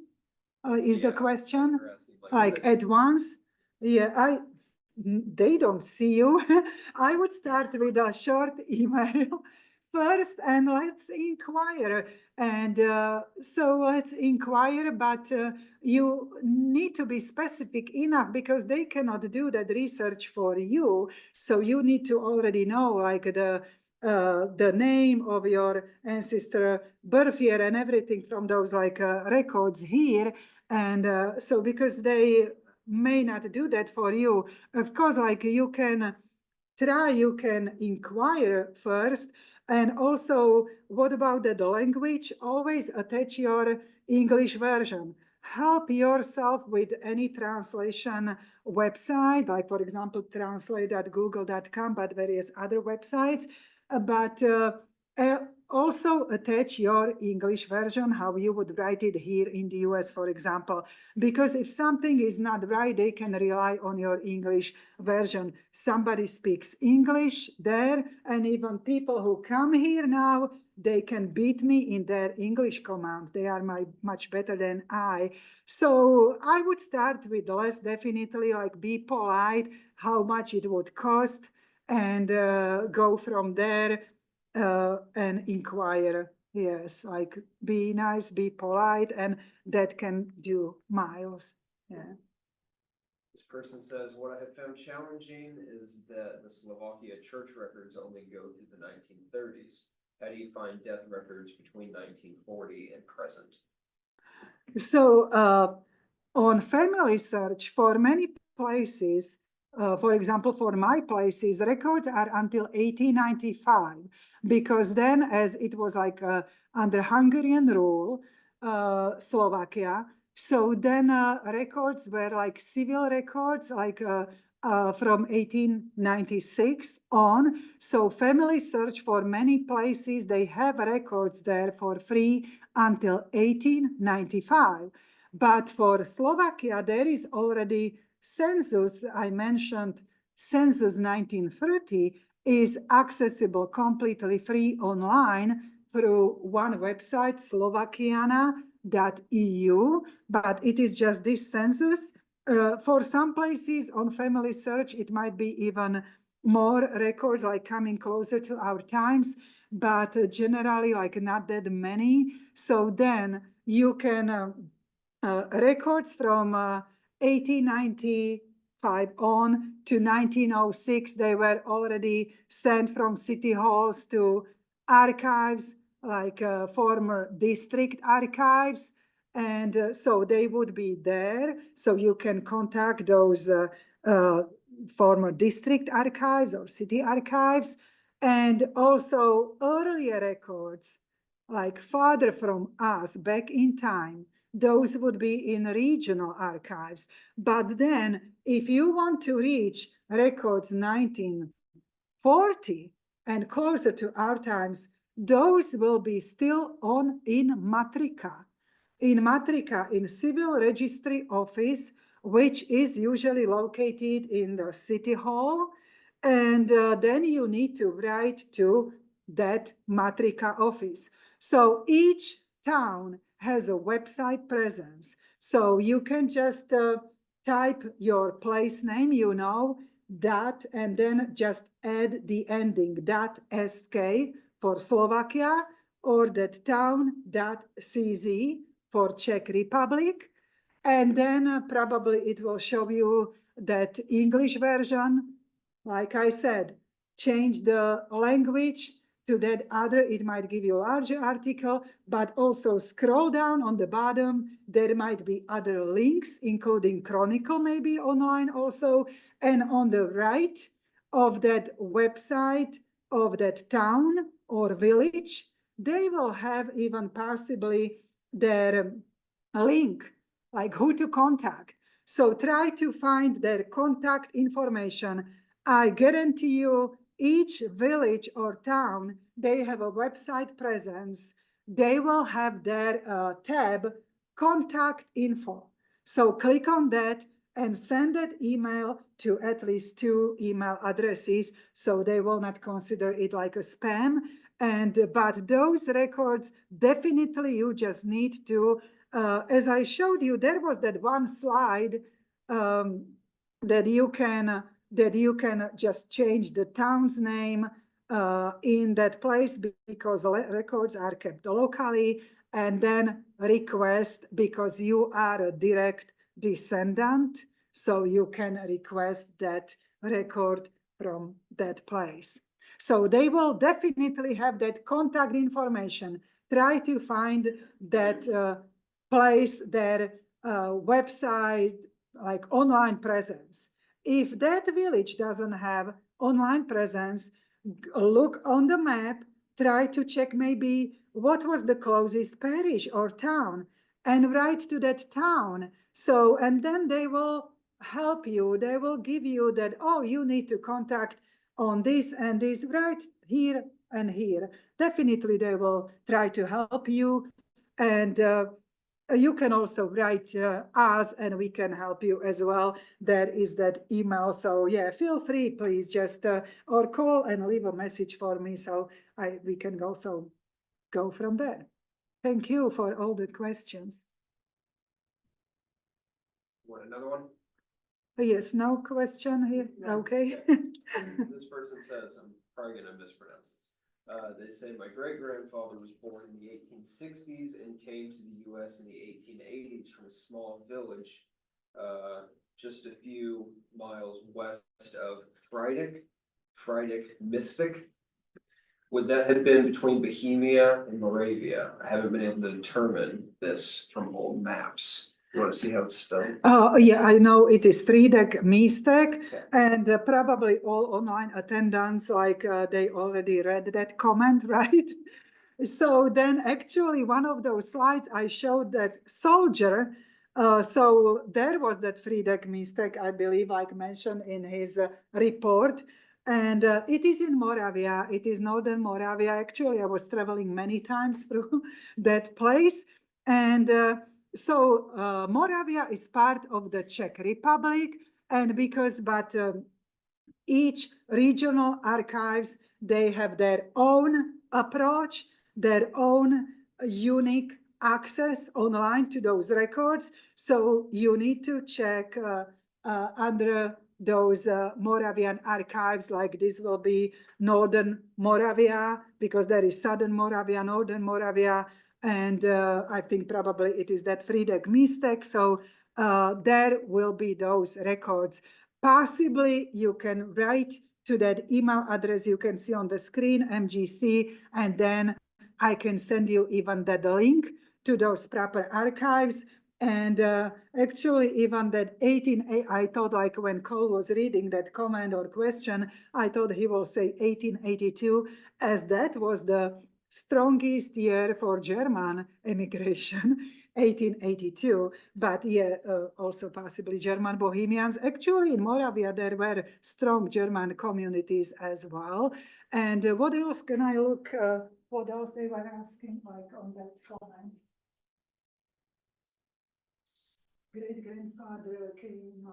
is the question? Like at once? Yeah, they don't see you. I would start with a short email first, and let's inquire. And so let's inquire, but you need to be specific enough, because they cannot do that research for you. So you need to already know like the the name of your ancestor, birth year, and everything from those like records here. And so because they may not do that for you, of course, like you can try, you can inquire first. And also, what about the language? Always attach your English version. Help yourself with any translation website, like for example, translate.google.com, but various other websites. But also attach your English version, how you would write it here in the US, for example, because if something is not right, they can rely on your English version. Somebody speaks English there, and even people who come here now, they can beat me in their English command. They are much better than I. So I would start with less, definitely, like be polite, how much it would cost, and go from there and inquire. Yes, like be nice, be polite, and that can do miles. Yeah. This person says, what I have found challenging is that the Slovakia church records only go through the 1930s. How do you find death records between 1940 and present? So on family search, for many places, for example, for my places, records are until 1895, because then, as it was like under Hungarian rule, Slovakia, so then records were like civil records, like from 1896 on. So family search for many places, they have records there for free until 1895. But for Slovakia, there is already census. I mentioned census 1930 is accessible completely free online through one website, slovakiana.eu, but it is just this census. For some places on family search, it might be even more records, like coming closer to our times, but generally like not that many. So then you can records from 1895 on to 1906, they were already sent from city halls to archives, like former district archives. And so they would be there. So you can contact those former district archives or city archives. And also earlier records, like farther from us back in time, those would be in regional archives. But then if you want to reach records 1940 and closer to our times, those will be still on in Matrika. In Matrika, in Civil Registry Office, which is usually located in the City Hall. And then you need to write to that Matrika office. So each town has a website presence. So you can just type your place name, dot, and then just add the ending .sk for Slovakia, or that town.cz for Czech Republic. And then probably it will show you that English version. Like I said, change the language to that other, it might give you a larger article, but also scroll down on the bottom. There might be other links, including Chronicle, maybe online also. And on the right of that website of that town or village, they will have even possibly their link, like who to contact. So try to find their contact information. I guarantee you, each village or town, they have a website presence. They will have their tab, contact info. So click on that and send that email to at least 2 email addresses, so they will not consider it like a spam. But those records, definitely you just need to, as I showed you, there was that one slide that you can just change the town's name in that place, because records are kept locally, and then request, because you are a direct descendant, so you can request that record from that place. So they will definitely have that contact information. Try to find that place, their website, like online presence. If that village doesn't have online presence, look on the map, try to check maybe what was the closest parish or town and write to that town. So, and then they will help you. They will give you that, oh, you need to contact on this and this, right here and here. Definitely they will try to help you. And you can also write us and we can help you as well. There is that email. So yeah, feel free, please just or call and leave a message for me so we can also go from there. Thank you for all the questions. Want another one? Yes, no question here. No. Okay. This person says, I'm probably gonna mispronounce this. They say my great grandfather was born in the 1860s and came to the US in the 1880s from a small village, just a few miles west of Friedrich Mystic. Would that have been between Bohemia and Moravia? I haven't been able to determine this from old maps. You want to see how it's spelled? Oh, yeah, I know it is Friedrich Mystic, Okay. and probably all online attendants, like they already read that comment, right? So then actually one of those slides I showed that soldier, so there was that Friedrich Mystic, I believe, like mentioned in his report. And it is in Moravia, it is northern Moravia. Actually, I was traveling many times through that place. And so Moravia is part of the Czech Republic, and but each regional archives, they have their own approach, their own unique access online to those records. So you need to check under those Moravian archives, like this will be Northern Moravia, because there is Southern Moravia, Northern Moravia, and I think probably it is that Friedrich Mystic. So there will be those records. Possibly you can write to that email address you can see on the screen, MGC, and then I can send you even that link to those proper archives. And actually even that 18, I thought, like when Cole was reading that comment or question, I thought he will say 1882, as that was the strongest year for German immigration, 1882. But yeah, also possibly German Bohemians. Actually, in Moravia, there were strong German communities as well. And what else can I look, what else they were asking, like on that comment? Great-grandfather came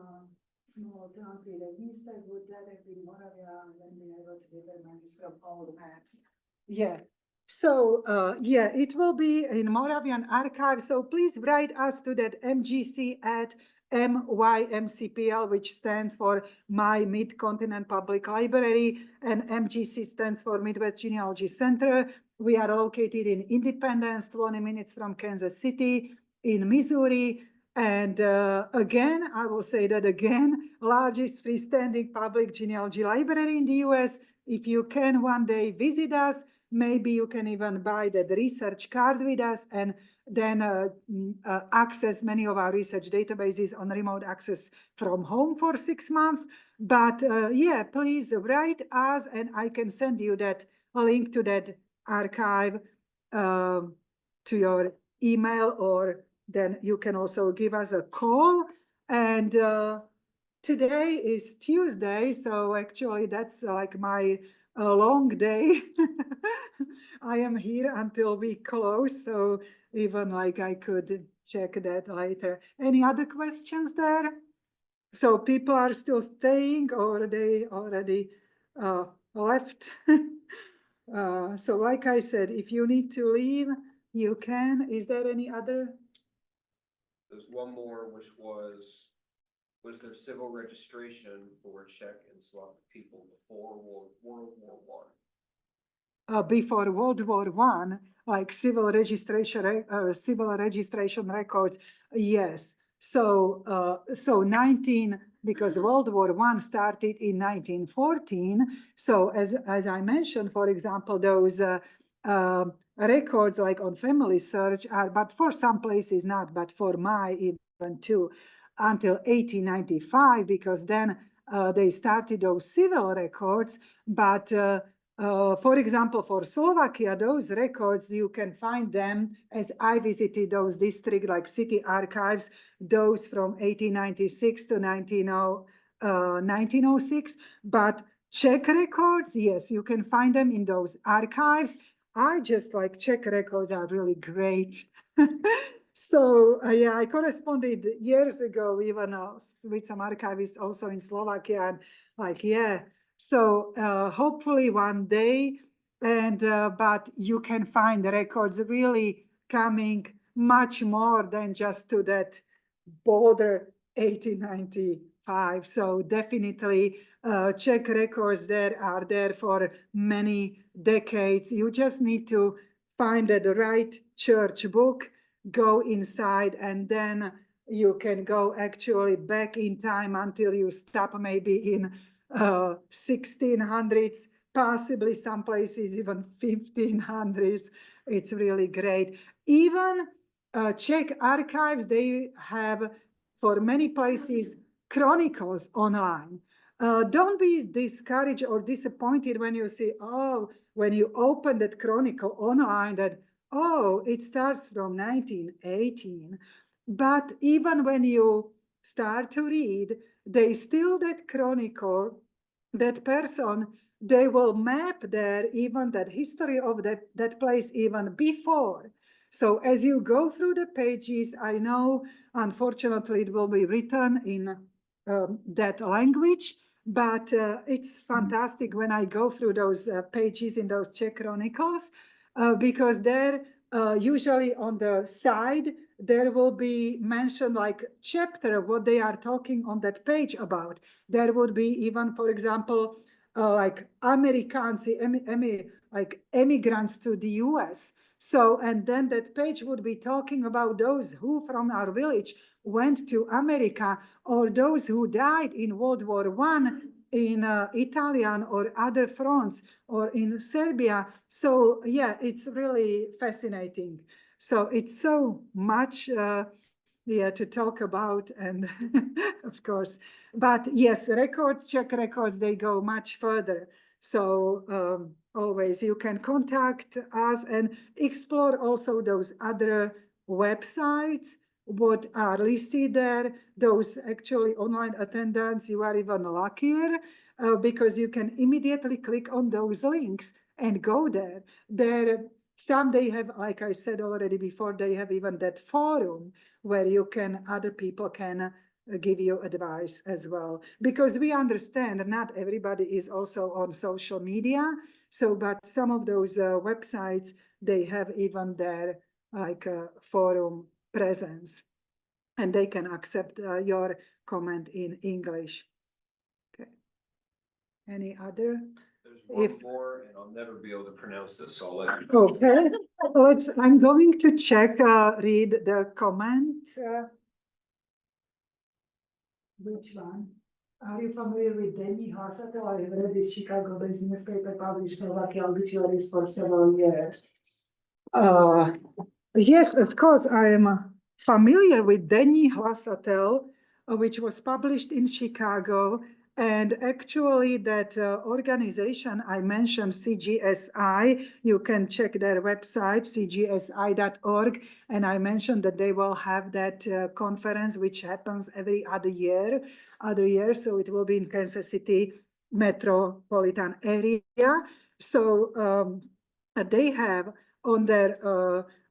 small town with a Mystic, would that have been Moravia, and then be able to determine this from all the maps. Yeah. So yeah, it will be in Moravian archive. So please write us to that MGC at MYMCPL, which stands for My Mid-Continent Public Library, and MGC stands for Midwest Genealogy Center. We are located in Independence, 20 minutes from Kansas City, in Missouri. And again, I will say that again, largest freestanding public genealogy library in the US. If you can one day visit us, maybe you can even buy that research card with us and then access many of our research databases on remote access from home for 6 months. But yeah, please write us and I can send you that link to that archive to your email, or then you can also give us a call. And today is Tuesday, so actually that's like my long day. I am here until we close, so even like I could check that later. Any other questions there? So people are still staying, or they already left? So like I said, if you need to leave, you can. Is there any other? There's one more, which was there civil registration for Czech and Slovak people before World War I? Before World War I, like civil registration records, yes. So, because World War I started in 1914. So as I mentioned, for example, those records like on Family Search are, but for some places not, but for my even too, until 1895, because then they started those civil records. But for example, for Slovakia, those records, you can find them as I visited those district like city archives, those from 1896 to 1906. But Czech records, yes, you can find them in those archives. I just like Czech records are really great. So yeah, I corresponded years ago even with some archivists also in Slovakia, and like, yeah. So hopefully one day, and but you can find the records really coming much more than just to that border 1895. So definitely Czech records there are there for many decades. You just need to find the right church book, go inside, and then you can go actually back in time until you stop maybe in 1600s, possibly some places even 1500s. It's really great. Even Czech archives, they have for many places chronicles online. Don't be discouraged or disappointed when you see, oh, when you open that chronicle online that, oh, it starts from 1918. But even when you start to read, they still that chronicle, that person, they will map there even that history of that place even before. So as you go through the pages, I know, unfortunately, it will be written in that language, but it's fantastic when I go through those pages in those Czech chronicles, because there, usually on the side, there will be mentioned like chapter, what they are talking on that page about. There would be even, for example, like Americans, like immigrants to the US. So, and then that page would be talking about those who from our village went to America, or those who died in World War I in Italian or other fronts, or in Serbia. So yeah, it's really fascinating. So it's so much yeah, to talk about, and of course, but yes, records, Czech records, they go much further. So always you can contact us and explore also those other websites, what are listed there. Those actually online attendance, you are even luckier because you can immediately click on those links and go there. Some they have, like I said already before, they have even that forum where you can, other people can give you advice as well. Because we understand not everybody is also on social media. So, but some of those websites, they have even their like forum presence, and they can accept your comment in English. Okay. Any other? There's one more, and I'll never be able to pronounce this, so I'll let you. Okay, I'm going to check, read the comment. Which one? Are you familiar with Denní Hlasatel? I have read this Chicago-based newspaper published Slovakia obituaries for several years. Yes, of course, I am familiar with Denní Hlasatel, which was published in Chicago. And actually that organization I mentioned, CGSI, you can check their website, cgsi.org. And I mentioned that they will have that conference, which happens every other year. So it will be in Kansas City metropolitan area. So they have on their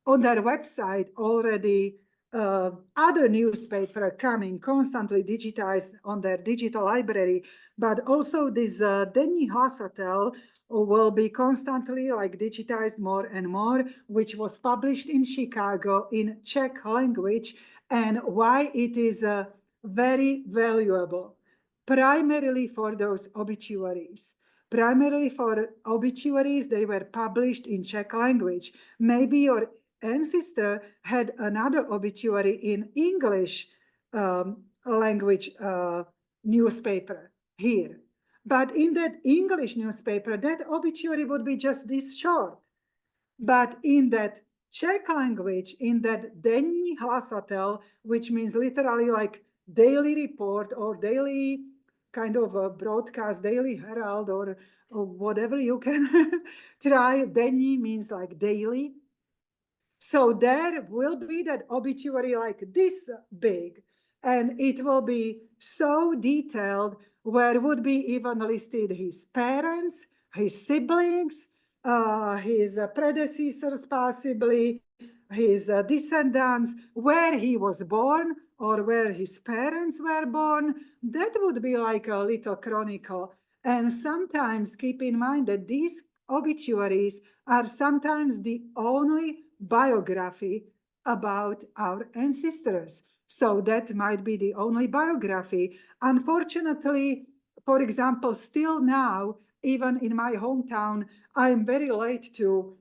website already other newspaper coming constantly digitized on their digital library, but also this Denní Hlasatel will be constantly like digitized more and more, which was published in Chicago in Czech language, and why it is very valuable, primarily for those obituaries. Primarily for obituaries, they were published in Czech language. Maybe your ancestor had another obituary in English language newspaper here. But in that English newspaper, that obituary would be just this short. But in that Czech language, in that denní hlasatel, which means literally like daily report or daily kind of a broadcast, daily herald or whatever you can try. Denní means like daily. So there will be that obituary like this big, and it will be so detailed where would be even listed his parents, his siblings, his predecessors possibly, his descendants, where he was born or where his parents were born. That would be like a little chronicle. And sometimes keep in mind that these obituaries are sometimes the only biography about our ancestors. So that might be the only biography. Unfortunately, for example, still now, even in my hometown, I'm very late to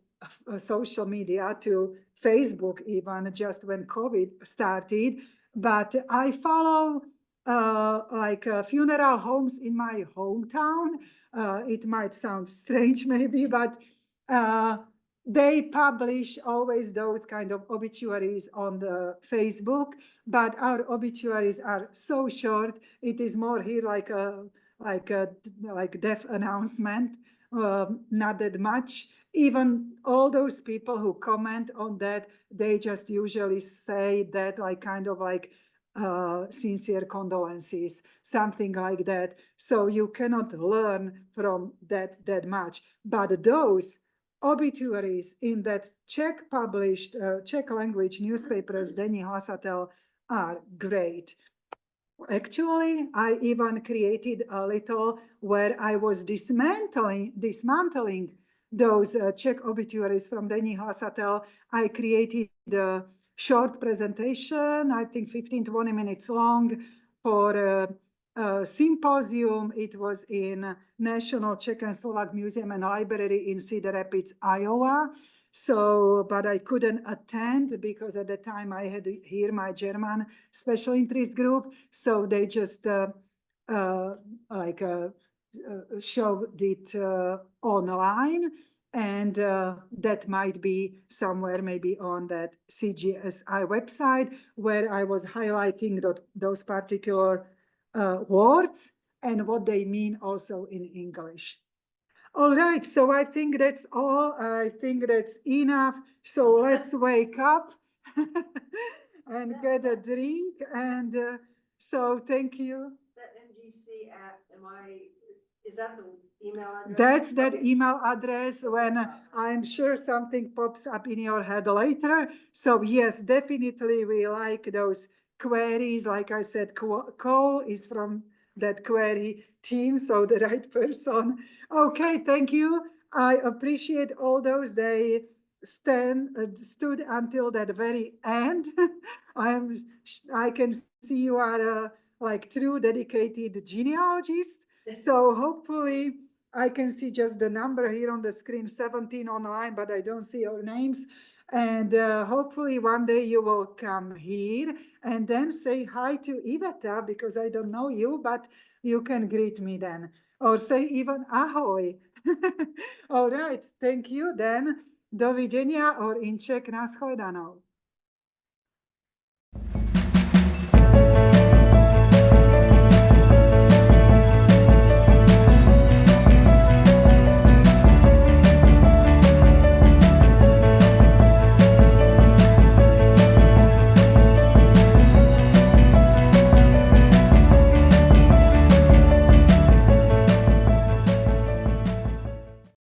social media, to Facebook, even just when COVID started. But I follow funeral homes in my hometown. It might sound strange, maybe, but they publish always those kind of obituaries on the Facebook, but our obituaries are so short. It is more here like death announcement, not that much. Even all those people who comment on that, they just usually say that like kind of like sincere condolences, something like that. So you cannot learn from that much. But those obituaries in that Czech published Czech language newspapers, Denní hlasatel, are great. Actually, I even created a little where I was dismantling those Czech obituaries from Denní hlasatel. I created a short presentation, I think 15-20 minutes long, for a symposium. It was in National Czech and Slovak Museum and Library in Cedar Rapids, Iowa. So, but I couldn't attend because at the time I had here my German special interest group. So they just showed it online, and that might be somewhere maybe on that CGSI website where I was highlighting those particular words and what they mean also in English. All right, so I think that's all. I think that's enough. So let's wake up and get a drink. And so thank you. That MGC app, is that the email address? That's that Okay. email address when I'm sure something pops up in your head later. So yes, definitely we like those queries. Like I said, Cole is from that query team, so the right person. Okay, thank you. I appreciate all those. They stood until that very end. I can see you are like true dedicated genealogists. So hopefully I can see just the number here on the screen, 17 online, but I don't see your names. And hopefully one day you will come here and then say hi to Iveta, because I don't know you, but you can greet me then. Or say even ahoj. All right, thank you then. Dovidenia, or in Czech, nashledanou.